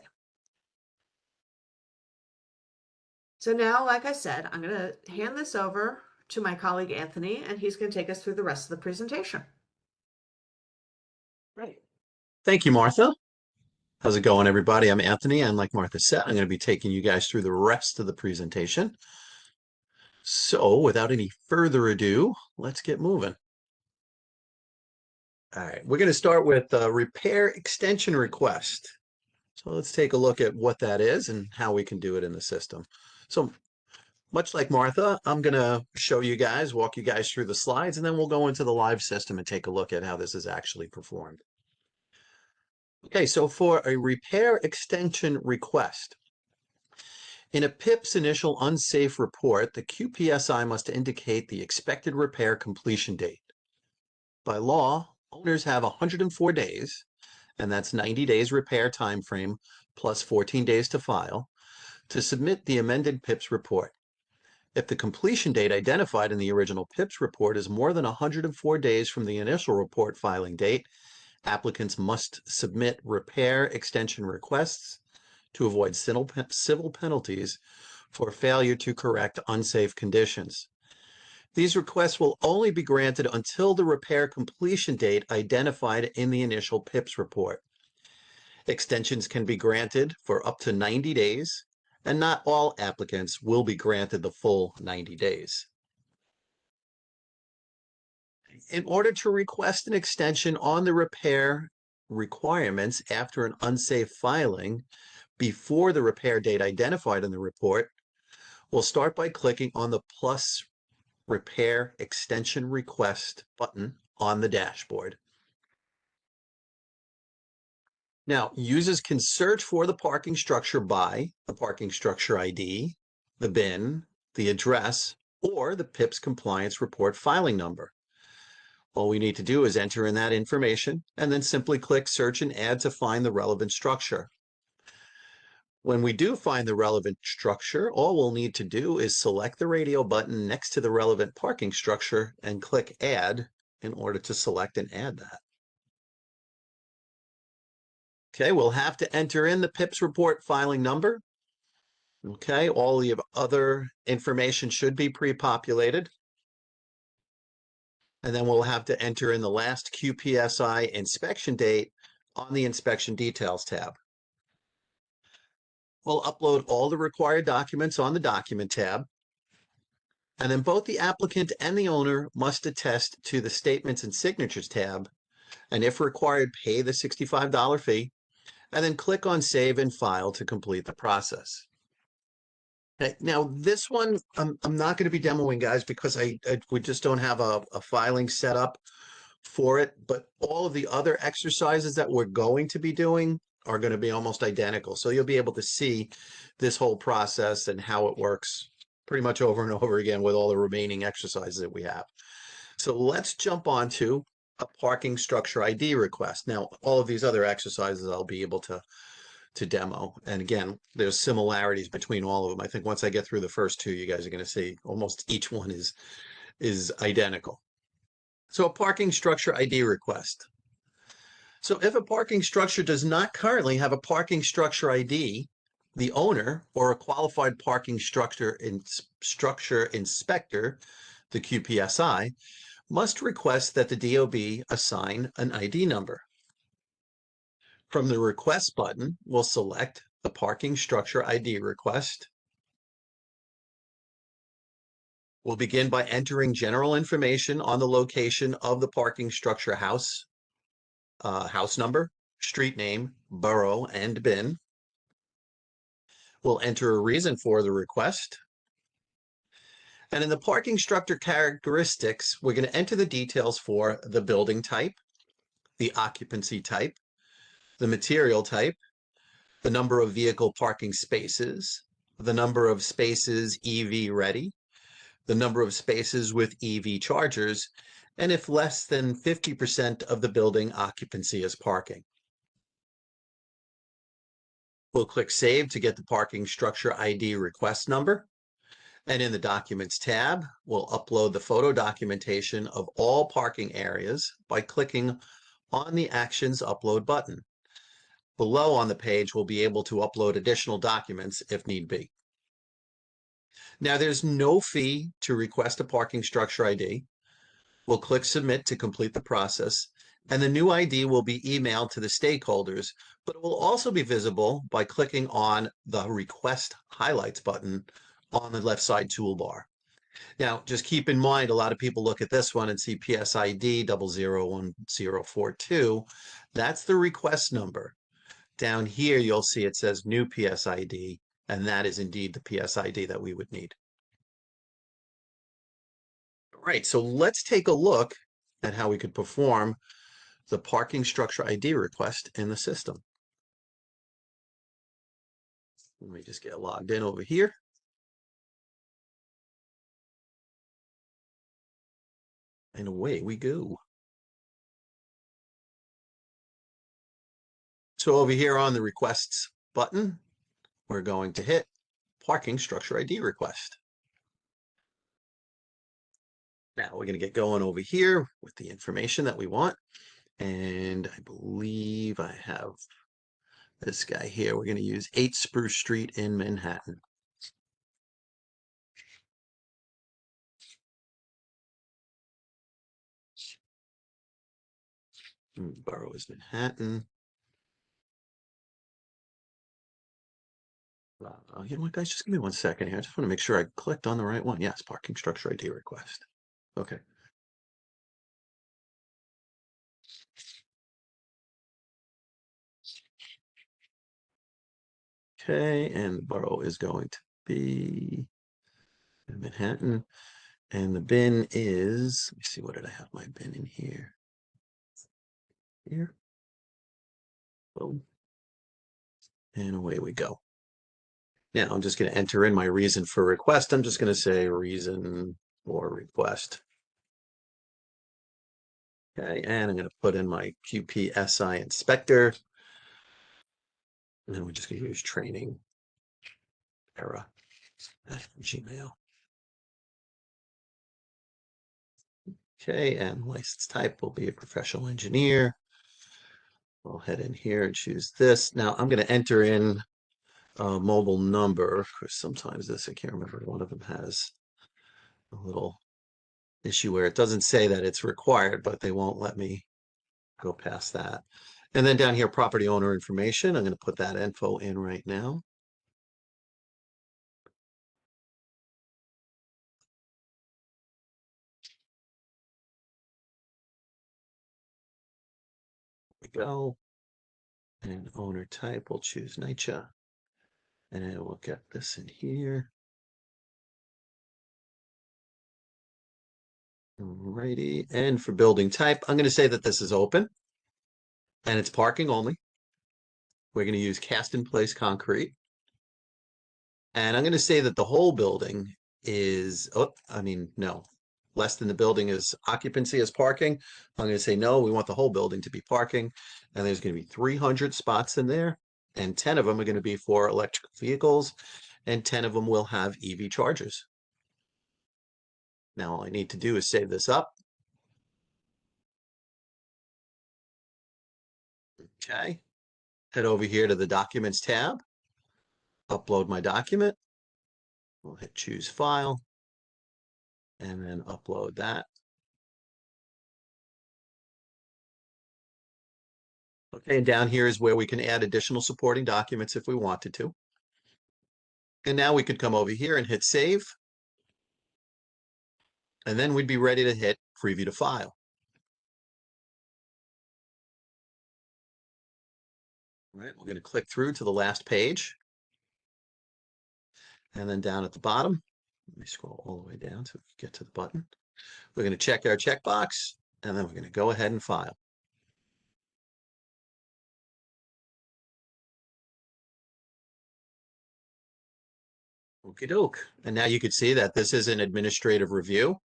So now, like I said, I'm going to hand this over to my colleague Anthony, and he's going to take us through the rest of the presentation. Great. Thank you, Martha. How's it going, everybody? I'm Anthony, and like Martha said, I'm going to be taking you guys through the rest of the presentation. So without any further ado, let's get moving. All right, we're going to start with repair extension request. So let's take a look at what that is and how we can do it in the system. So much like Martha, I'm going to show you guys, walk you guys through the slides, and then we'll go into the live system and take a look at how this is actually performed. Okay, so for a repair extension request, in a PIP's initial unsafe report, the QPSI must indicate the expected repair completion date. By law, owners have 104 days, and that's 90 days repair time frame plus 14 days to file, to submit the amended PIP's report. If the completion date identified in the original PIP's report is more than 104 days from the initial report filing date, applicants must submit repair extension requests to avoid civil penalties for failure to correct unsafe conditions. These requests will only be granted until the repair completion date identified in the initial PIP's report. Extensions can be granted for up to 90 days, and not all applicants will be granted the full 90 days. In order to request an extension on the repair requirements after an unsafe filing before the repair date identified in the report, we'll start by clicking on the plus repair extension request button on the dashboard. Now, users can search for the parking structure by the parking structure ID, the bin, the address, or the PIP's compliance report filing number. All we need to do is enter in that information and then simply click search and add to find the relevant structure. When we do find the relevant structure, all we'll need to do is select the radio button next to the relevant parking structure and click add in order to select and add that. Okay, we'll have to enter in the PIP's report filing number. Okay, all the other information should be pre-populated. And then we'll have to enter in the last QPSI inspection date on the Inspection Details tab. We'll upload all the required documents on the Document tab. And then both the applicant and the owner must attest to the Statements and Signatures tab, and if required, pay the $65 fee, and then click on Save and File to complete the process. Okay, now this one, I'm not going to be demoing, guys, because we just don't have a filing set up for it, but all of the other exercises that we're going to be doing are going to be almost identical. So you'll be able to see this whole process and how it works pretty much over and over again with all the remaining exercises that we have. So let's jump on to a parking structure ID request. Now, all of these other exercises I'll be able to demo. And again, there's similarities between all of them. I think once I get through the first two, you guys are going to see almost each one is identical. So a parking structure ID request. So if a parking structure does not currently have a parking structure ID, the owner or a qualified parking structure inspector, the QPSI, must request that the DOB assign an ID number. From the Request button, we'll select the Parking Structure ID request. We'll begin by entering general information on the location of the parking structure house, house number, street name, borough, and bin. We'll enter a reason for the request. And in the parking structure characteristics, we're going to enter the details for the building type, the occupancy type, the material type, the number of vehicle parking spaces, the number of spaces EV ready, the number of spaces with EV chargers, and if less than 50% of the building occupancy is parking. We'll click Save to get the parking structure ID request number. And in the Documents tab, we'll upload the photo documentation of all parking areas by clicking on the Actions Upload button. Below on the page, we'll be able to upload additional documents if need be. Now, there's no fee to request a parking structure ID. We'll click Submit to complete the process, and the new ID will be emailed to the stakeholders, but it will also be visible by clicking on the Request Highlights button on the left side toolbar. Now, just keep in mind, a lot of people look at this one and see PSID 001042. That's the request number. Down here, you'll see it says new PSID, and that is indeed the PSID that we would need. All right, so let's take a look at how we could perform the parking structure ID request in the system. Let me just get logged in over here. And away we go. So over here on the requests button, we're going to hit parking structure ID request. Now we're going to get going over here with the information that we want. And I believe I have this guy here. We're going to use 8 Spruce Street in Manhattan. Borough is Manhattan. You know what, guys? Just give me 1 second here. I just want to make sure I clicked on the right one. Yes, parking structure ID request. Okay. Okay, and the borough is going to be in Manhattan. And the bin is, let me see, what did I have my bin in here? Here. Boom. And away we go. Now I'm just going to enter in my reason for request. I'm just going to say reason for request. Okay, and I'm going to put in my QPSI inspector. And then we're just going to use training era at Gmail. Okay, and license type will be a professional engineer. I'll head in here and choose this. Now I'm going to enter in a mobile number, because sometimes this, I can't remember, one of them has a little issue where it doesn't say that it's required, but they won't let me go past that. And then down here, property owner information, I'm going to put that info in right now. There we go. And owner type, we'll choose NYCHA. And we'll get this in here. Alrighty, and for building type, I'm going to say that this is open and it's parking only. We're going to use cast in place concrete. And I'm going to say that the whole building is, no, less than the building is occupancy as parking. I'm going to say, no, we want the whole building to be parking. And there's going to be 300 spots in there. And 10 of them are going to be for electric vehicles. And 10 of them will have EV chargers. Now all I need to do is save this up. Okay. Head over here to the Documents tab. Upload my document. We'll hit Choose File. And then upload that. Okay, and down here is where we can add additional supporting documents if we wanted to. And now we could come over here and hit Save. And then we'd be ready to hit Preview to File. All right, we're going to click through to the last page. And then down at the bottom, let me scroll all the way down so we can get to the button. We're going to check our checkbox, and then we're going to go ahead and file. Okie doke. And now you can see that this is an administrative review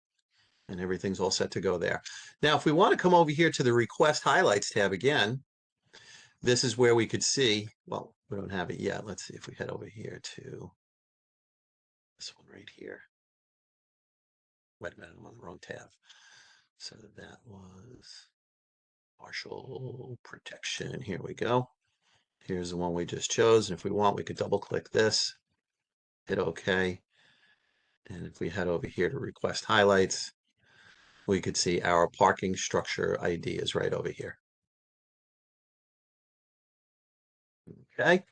and everything's all set to go there. Now, if we want to come over here to the Request Highlights tab again, this is where we could see, well, we don't have it yet. Let's see if we head over here to this one right here. Wait a minute, I'm on the wrong tab. So that was partial protection. Here we go. Here's the one we just chose. And if we want, we could double click this, hit OK. And if we head over here to Request Highlights, we could see our parking structure ID is right over here. Okay.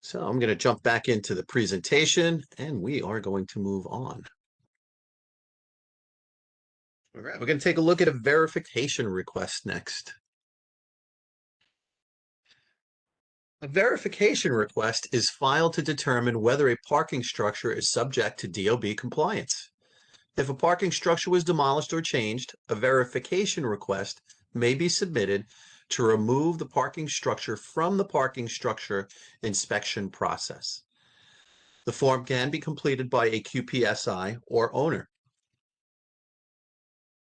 So I'm going to jump back into the presentation and we are going to move on. All right, we're going to take a look at a verification request next. A verification request is filed to determine whether a parking structure is subject to DOB compliance. If a parking structure was demolished or changed, a verification request may be submitted to remove the parking structure from the parking structure inspection process. The form can be completed by a QPSI or owner.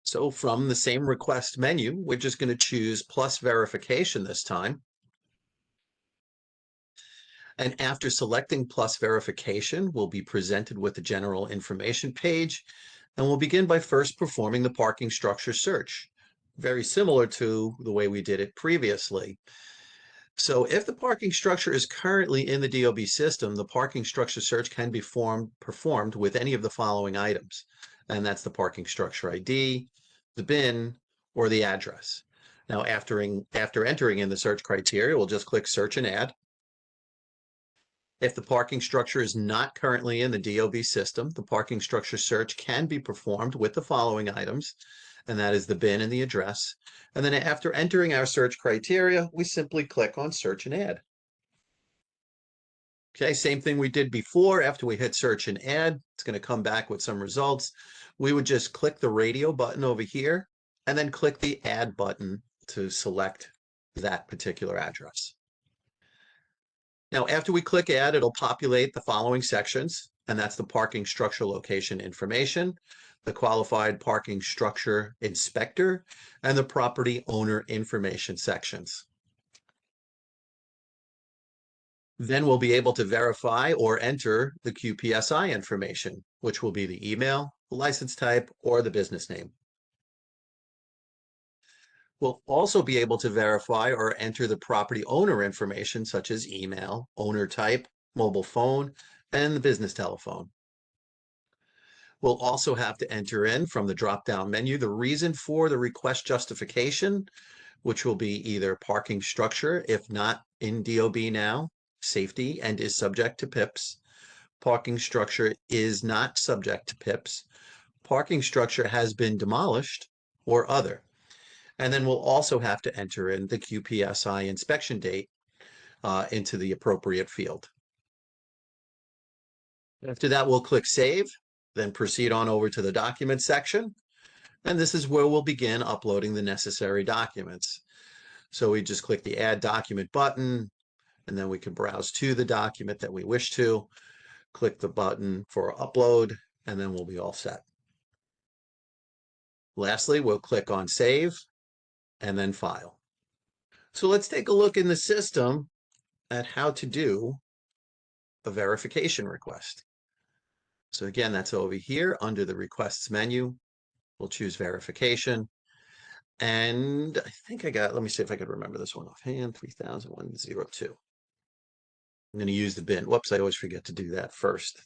So from the same request menu, we're just going to choose plus verification this time. And after selecting plus verification, we'll be presented with the general information page, and we'll begin by first performing the parking structure search, very similar to the way we did it previously. So if the parking structure is currently in the DOB system, the parking structure search can be performed with any of the following items, and that's the parking structure ID, the bin, or the address. Now, after entering in the search criteria, we'll just click search and add. If the parking structure is not currently in the DOB system, the parking structure search can be performed with the following items, and that is the bin and the address. And then after entering our search criteria, we simply click on search and add. Okay, same thing we did before. After we hit search and add, it's going to come back with some results. We would just click the radio button over here and then click the add button to select that particular address. Now, after we click add, it'll populate the following sections, and that's the parking structure location information, the qualified parking structure inspector, and the property owner information sections. Then we'll be able to verify or enter the QPSI information, which will be the email, the license type, or the business name. We'll also be able to verify or enter the property owner information, such as email, owner type, mobile phone, and the business telephone. We'll also have to enter in from the drop-down menu the reason for the request justification, which will be either parking structure, if not in DOB now, safety and is subject to PIPs. Parking structure is not subject to PIPs. Parking structure has been demolished, or other. And then we'll also have to enter in the QPSI inspection date into the appropriate field. After that, we'll click Save, then proceed on over to the document section. And this is where we'll begin uploading the necessary documents. So we just click the Add Document button, and then we can browse to the document that we wish to, click the button for Upload, and then we'll be all set. Lastly, we'll click on Save, and then File. So let's take a look in the system at how to do a verification request. So again, that's over here under the Requests menu. We'll choose Verification. And I think let me see if I could remember this one offhand, 300102. I'm going to use the bin. Whoops, I always forget to do that first.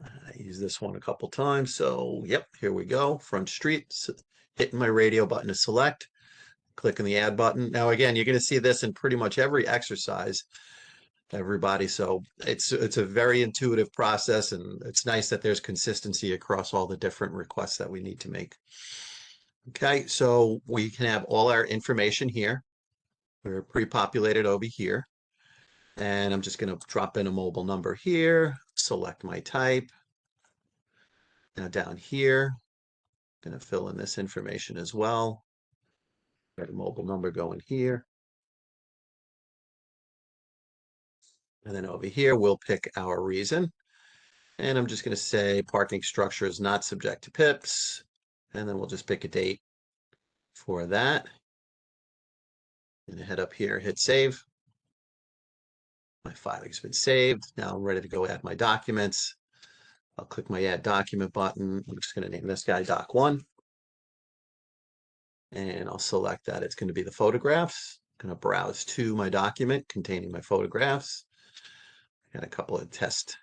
I use this one a couple times. So yep, here we go. Front Street, hitting my radio button to select, clicking the add button. Now, again, you're going to see this in pretty much every exercise, everybody. So it's a very intuitive process, and it's nice that there's consistency across all the different requests that we need to make. Okay, so we can have all our information here. We're pre-populated over here. And I'm just going to drop in a mobile number here, select my type. Now down here, I'm going to fill in this information as well. Got a mobile number going here. And then over here, we'll pick our reason. And I'm just going to say parking structure is not subject to PIPs. And then we'll just pick a date for that. And head up here, hit save. My filing's been saved. Now I'm ready to go add my documents. I'll click my add document button. I'm just going to name this guy Doc1. And I'll select that it's going to be the photographs. I'm going to browse to my document containing my photographs. I got a couple of test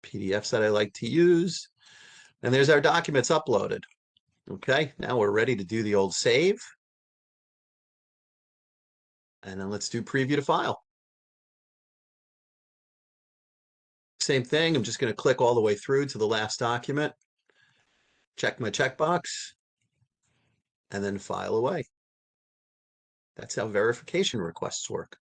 PDFs that I like to use. And there's our documents uploaded. Okay, now we're ready to do the old save. And then let's do preview to file. Same thing. I'm just going to click all the way through to the last document, check my checkbox, and then file away. That's how verification requests work.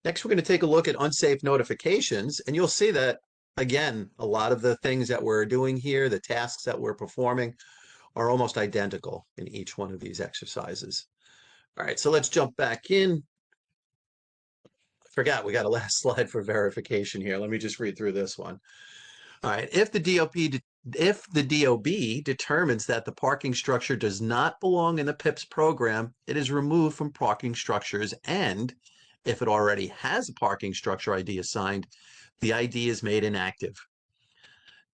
Next, we're going to take a look at unsafe notifications, and you'll see that, again, a lot of the things that we're doing here, the tasks that we're performing, are almost identical in each one of these exercises. All right, so let's jump back in. I forgot we got a last slide for verification here. Let me just read through this one. All right, if the DOB determines that the parking structure does not belong in the PIPS program, it is removed from parking structures, and if it already has a parking structure ID assigned, the ID is made inactive.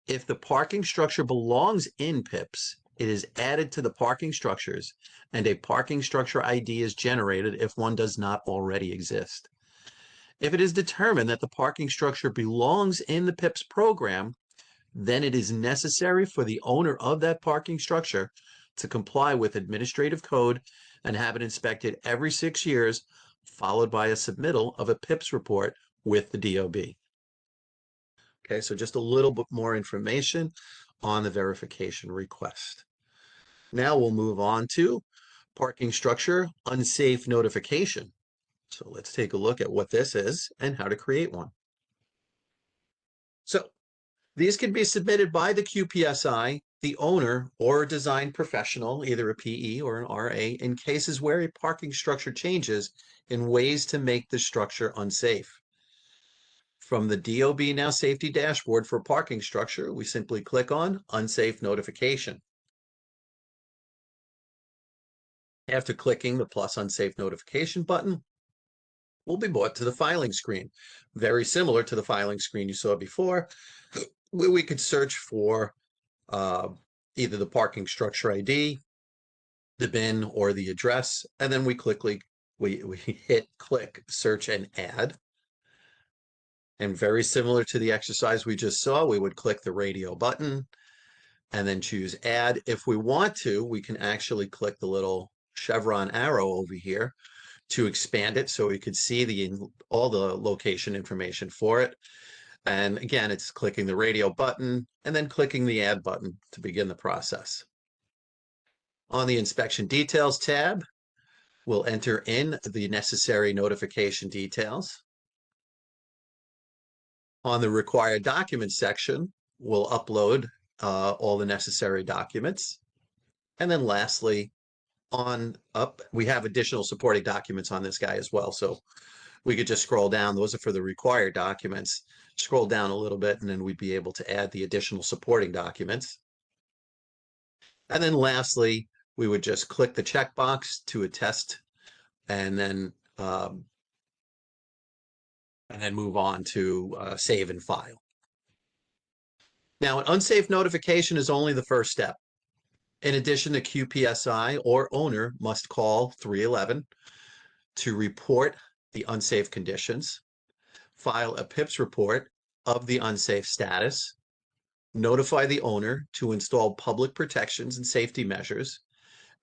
If the parking structure belongs in PIPS, it is added to the parking structures, and a parking structure ID is generated if one does not already exist. If it is determined that the parking structure belongs in the PIPS program, then it is necessary for the owner of that parking structure to comply with administrative code and have it inspected every 6 years, followed by a submittal of a PIPS report with the DOB. Okay, so just a little bit more information on the verification request. Now we'll move on to parking structure unsafe notification. So let's take a look at what this is and how to create one. So these can be submitted by the QPSI, the owner, or a design professional, either a PE or an RA, in cases where a parking structure changes in ways to make the structure unsafe. From the DOB Now Safety dashboard for parking structure, we simply click on Unsafe Notification. After clicking the plus Unsafe Notification button, we'll be brought to the filing screen. Very similar to the filing screen you saw before, where we could search for either the parking structure ID, the bin, or the address, and then we hit click, search, and add. And very similar to the exercise we just saw, we would click the radio button and then choose add. If we want to, we can actually click the little chevron arrow over here to expand it so we could see all the location information for it. And again, it's clicking the radio button and then clicking the add button to begin the process. On the inspection details tab, we'll enter in the necessary notification details. On the required documents section, we'll upload all the necessary documents. And then lastly, we have additional supporting documents on this guy as well. So we could just scroll down. Those are for the required documents. Scroll down a little bit, and then we'd be able to add the additional supporting documents. And then lastly, we would just click the checkbox to attest, and then move on to save and file. Now, an unsafe notification is only the first step. In addition, the QPSI or owner must call 311 to report the unsafe conditions, file a PIPS report of the unsafe status, notify the owner to install public protections and safety measures,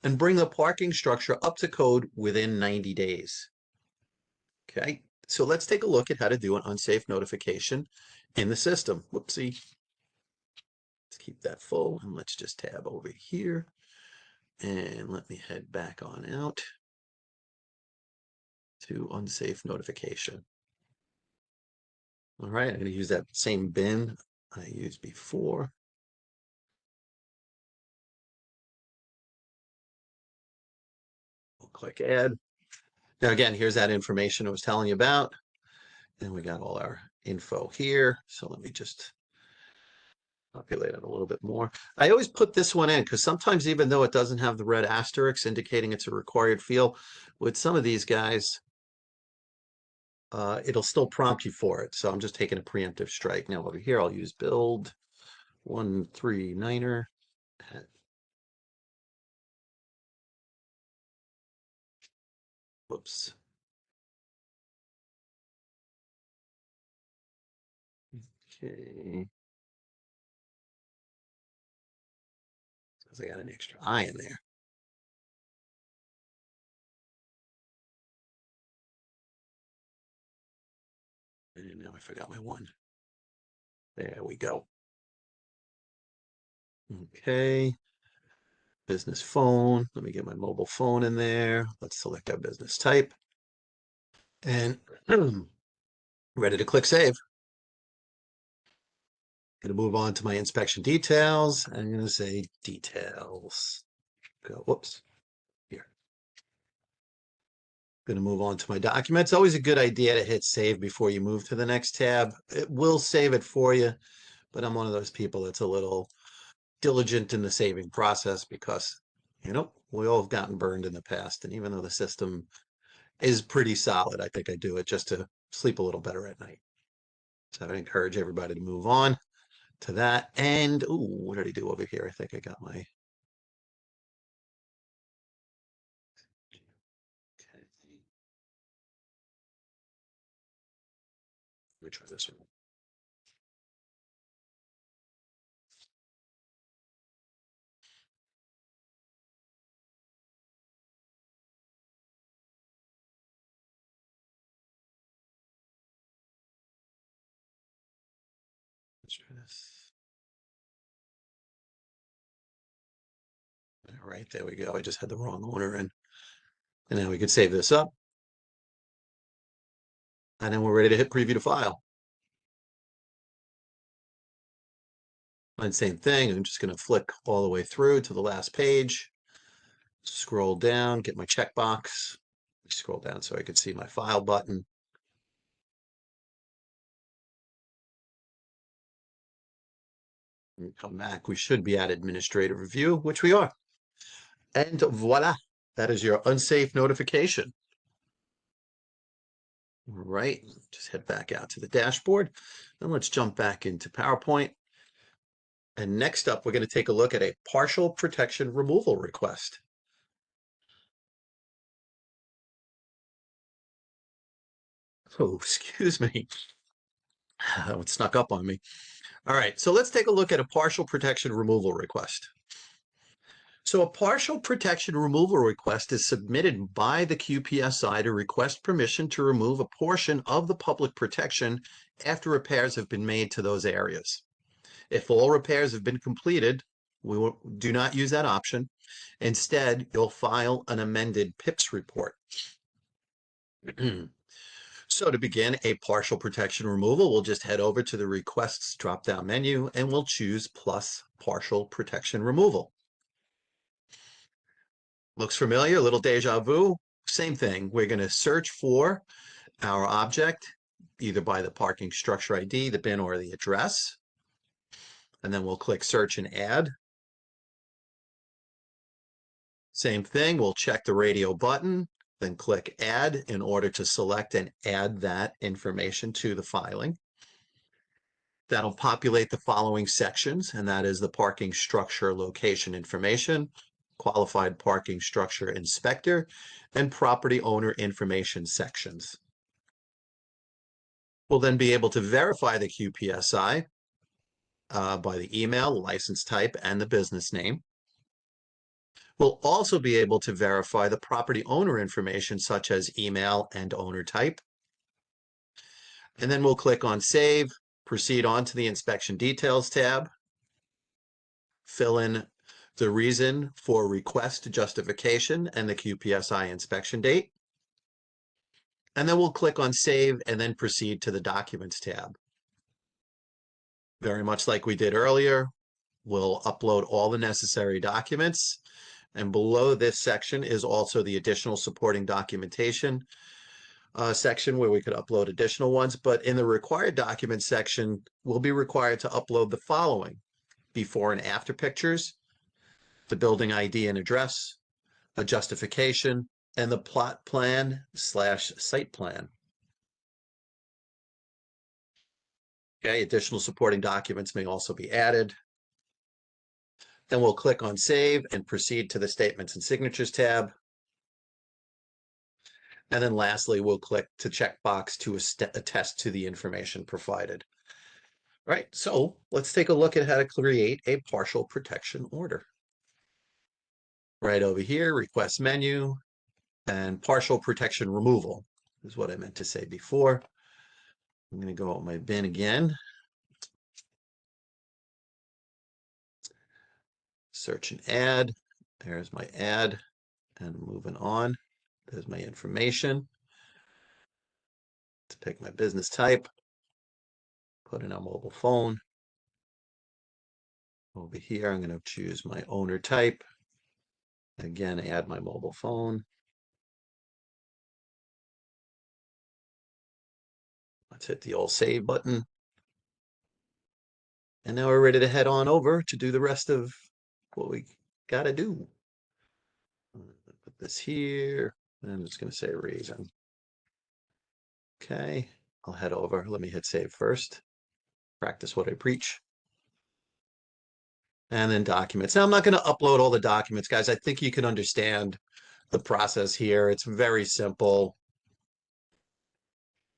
and bring the parking structure up to code within 90 days. Okay, so let's take a look at how to do an unsafe notification in the system. Whoopsie. Let's keep that full, and let's just tab over here. And let me head back on out to unsafe notification. All right, I'm going to use that same bin I used before. We'll click add. Now again, here's that information I was telling you about. And we got all our info here. So let me just populate it a little bit more. I always put this one in because sometimes, even though it doesn't have the red asterisk indicating it's a required field, with some of these guys, it'll still prompt you for it. So I'm just taking a preemptive strike. Now over here, I'll use build 139er. Whoops. Okay. Because I got an extra I in there. And now I forgot my one. There we go. Okay. Business phone. Let me get my mobile phone in there. Let's select our business type. And ready to click save. Going to move on to my inspection details. I'm going to say details. Go, whoops, here. Going to move on to my document. It's always a good idea to hit save before you move to the next tab. It will save it for you, but I'm one of those people that's a little diligent in the saving process because, we all have gotten burned in the past. And even though the system is pretty solid, I think I do it just to sleep a little better at night. So I encourage everybody to move on to that. And, ooh, what did I do over here? I think I got my... Okay. Let me try this one. Let's try this. All right, there we go. I just had the wrong owner in. And then we could save this up. And then we're ready to hit preview to file. And same thing, I'm just going to flick all the way through to the last page. Scroll down, get my checkbox. Scroll down so I can see my file button. And come back, we should be at administrative review, which we are. And voila, that is your unsafe notification. All right, just head back out to the dashboard. And let's jump back into PowerPoint. And next up, we're going to take a look at a partial protection removal request. Oh, excuse me. That one snuck up on me. All right, so let's take a look at a partial protection removal request. So a partial protection removal request is submitted by the QPSI to request permission to remove a portion of the public protection after repairs have been made to those areas. If all repairs have been completed, do not use that option. Instead, you'll file an amended PIPS report. So to begin a partial protection removal, we'll just head over to the requests drop-down menu and we'll choose plus partial protection removal. Looks familiar, a little deja vu. Same thing. We're going to search for our object, either by the parking structure ID, the bin, or the address. And then we'll click search and add. Same thing, we'll check the radio button, then click add in order to select and add that information to the filing. That'll populate the following sections, and that is the parking structure location information, qualified parking structure inspector, and property owner information sections. We'll then be able to verify the QPSI by the email, license type, and the business name. We'll also be able to verify the property owner information such as email and owner type. And then we'll click on Save, proceed on to the Inspection Details tab, fill in the reason for request justification and the QPSI inspection date. And then we'll click on Save and then proceed to the Documents tab. Very much like we did earlier, we'll upload all the necessary documents. And below this section is also the additional supporting documentation section where we could upload additional ones. But in the required documents section, we'll be required to upload the following: before and after pictures, the building ID and address, a justification, and the plot plan / site plan. Okay, additional supporting documents may also be added. Then we'll click on Save and proceed to the Statements and Signatures tab. And then lastly, we'll click to checkbox to attest to the information provided. All right, so let's take a look at how to create a partial protection order. Right over here, request menu, and partial protection removal is what I meant to say before. I'm going to go with my bin again. Search and add. There's my ad. And moving on. There's my information. To pick my business type. Put in a mobile phone. Over here, I'm going to choose my owner type. Again, add my mobile phone. Let's hit the old save button. And now we're ready to head on over to do the rest of what we got to do. Put this here. And I'm just going to say reason. Okay, I'll head over. Let me hit save first. Practice what I preach. And then documents. Now, I'm not going to upload all the documents, guys. I think you can understand the process here. It's very simple.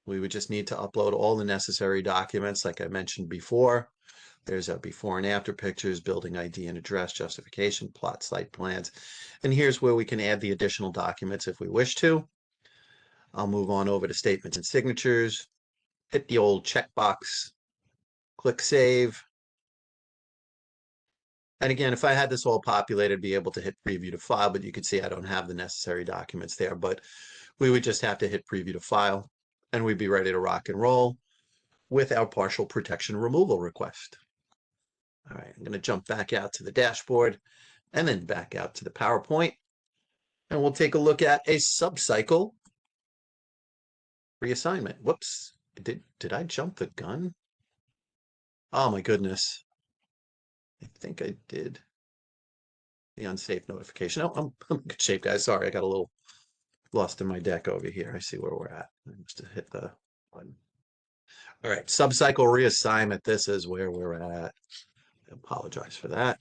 We would just need to upload all the necessary documents, like I mentioned before. There's a before and after pictures, building ID and address, justification, plot, site plans. And here's where we can add the additional documents if we wish to. I'll move on over to statements and signatures, hit the old checkbox, click save. And again, if I had this all populated, I'd be able to hit preview to file, but you can see I don't have the necessary documents there, but we would just have to hit preview to file and we'd be ready to rock and roll with our partial protection removal request. All right, I'm going to jump back out to the dashboard and then back out to the PowerPoint. And we'll take a look at a subcycle reassignment. Whoops, did I jump the gun? Oh my goodness. I think I did. The unsafe notification. Oh, I'm in good shape, guys. Sorry, I got a little lost in my deck over here. I see where we're at. I must have hit the button. All right, subcycle reassignment. This is where we're at. I apologize for that.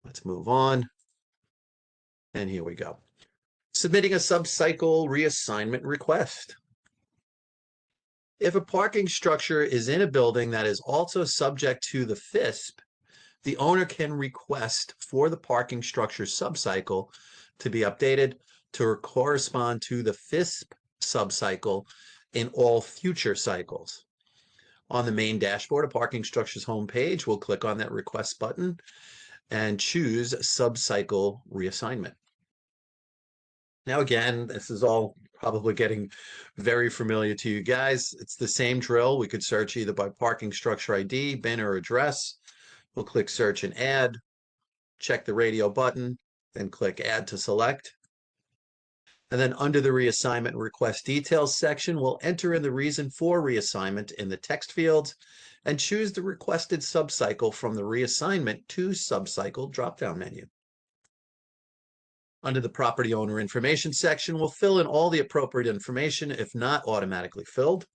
Let's move on. And here we go. Submitting a subcycle reassignment request. If a parking structure is in a building that is also subject to the FISP, the owner can request for the parking structure subcycle to be updated to correspond to the FISP subcycle in all future cycles. On the main dashboard of parking structure's homepage, we'll click on that request button and choose subcycle reassignment. Now, again, this is all probably getting very familiar to you guys. It's the same drill. We could search either by parking structure ID, bin, or address. We'll click search and add, check the radio button, then click add to select. And then under the reassignment request details section, we'll enter in the reason for reassignment in the text fields and choose the requested subcycle from the reassignment to subcycle dropdown menu. Under the property owner information section, we'll fill in all the appropriate information if not automatically filled.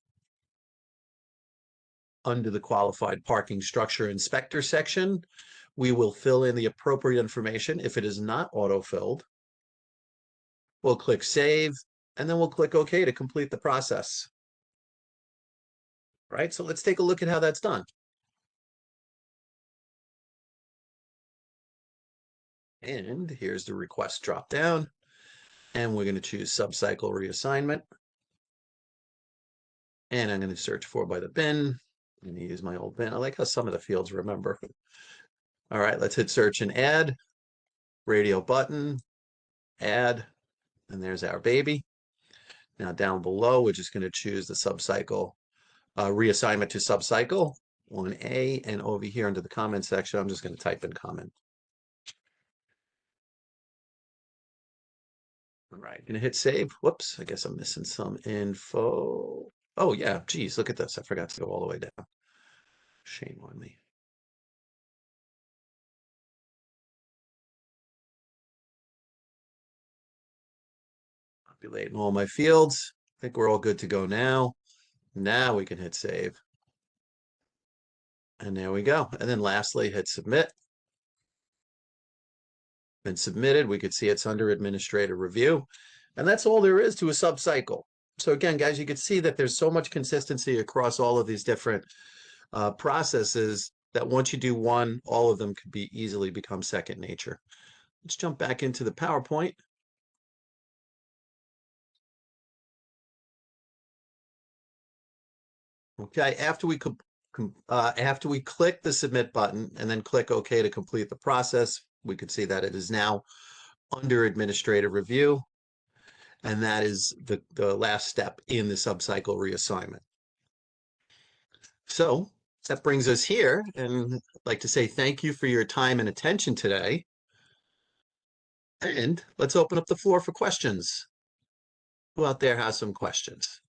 Under the qualified parking structure inspector section, we will fill in the appropriate information if it is not auto-filled. We'll click save, and then we'll click OK to complete the process. All right, so let's take a look at how that's done. And here's the request drop down. And we're going to choose subcycle reassignment. And I'm going to search for by the bin. I'm going to use my old bin. I like how some of the fields remember. All right, let's hit search and add. Radio button, add, and there's our baby. Now down below, we're just going to choose the subcycle, reassignment to subcycle 1A. And over here under the comment section, I'm just going to type in comment. All right, gonna hit save. Whoops, I guess I'm missing some info. Oh yeah, geez, look at this. I forgot to go all the way down. Shame on me. Populating all my fields. I think we're all good to go now. Now we can hit save. And there we go. And then lastly, hit submit. Been submitted. We could see it's under administrative review. And that's all there is to a subcycle. So again, guys, you can see that there's so much consistency across all of these different processes that once you do one, all of them could be easily become second nature. Let's jump back into the PowerPoint. Okay, after we click the submit button and then click OK to complete the process, we can see that it is now under administrative review. And that is the last step in the subcycle reassignment. So that brings us here, and I'd like to say thank you for your time and attention today. And let's open up the floor for questions. Who out there has some questions?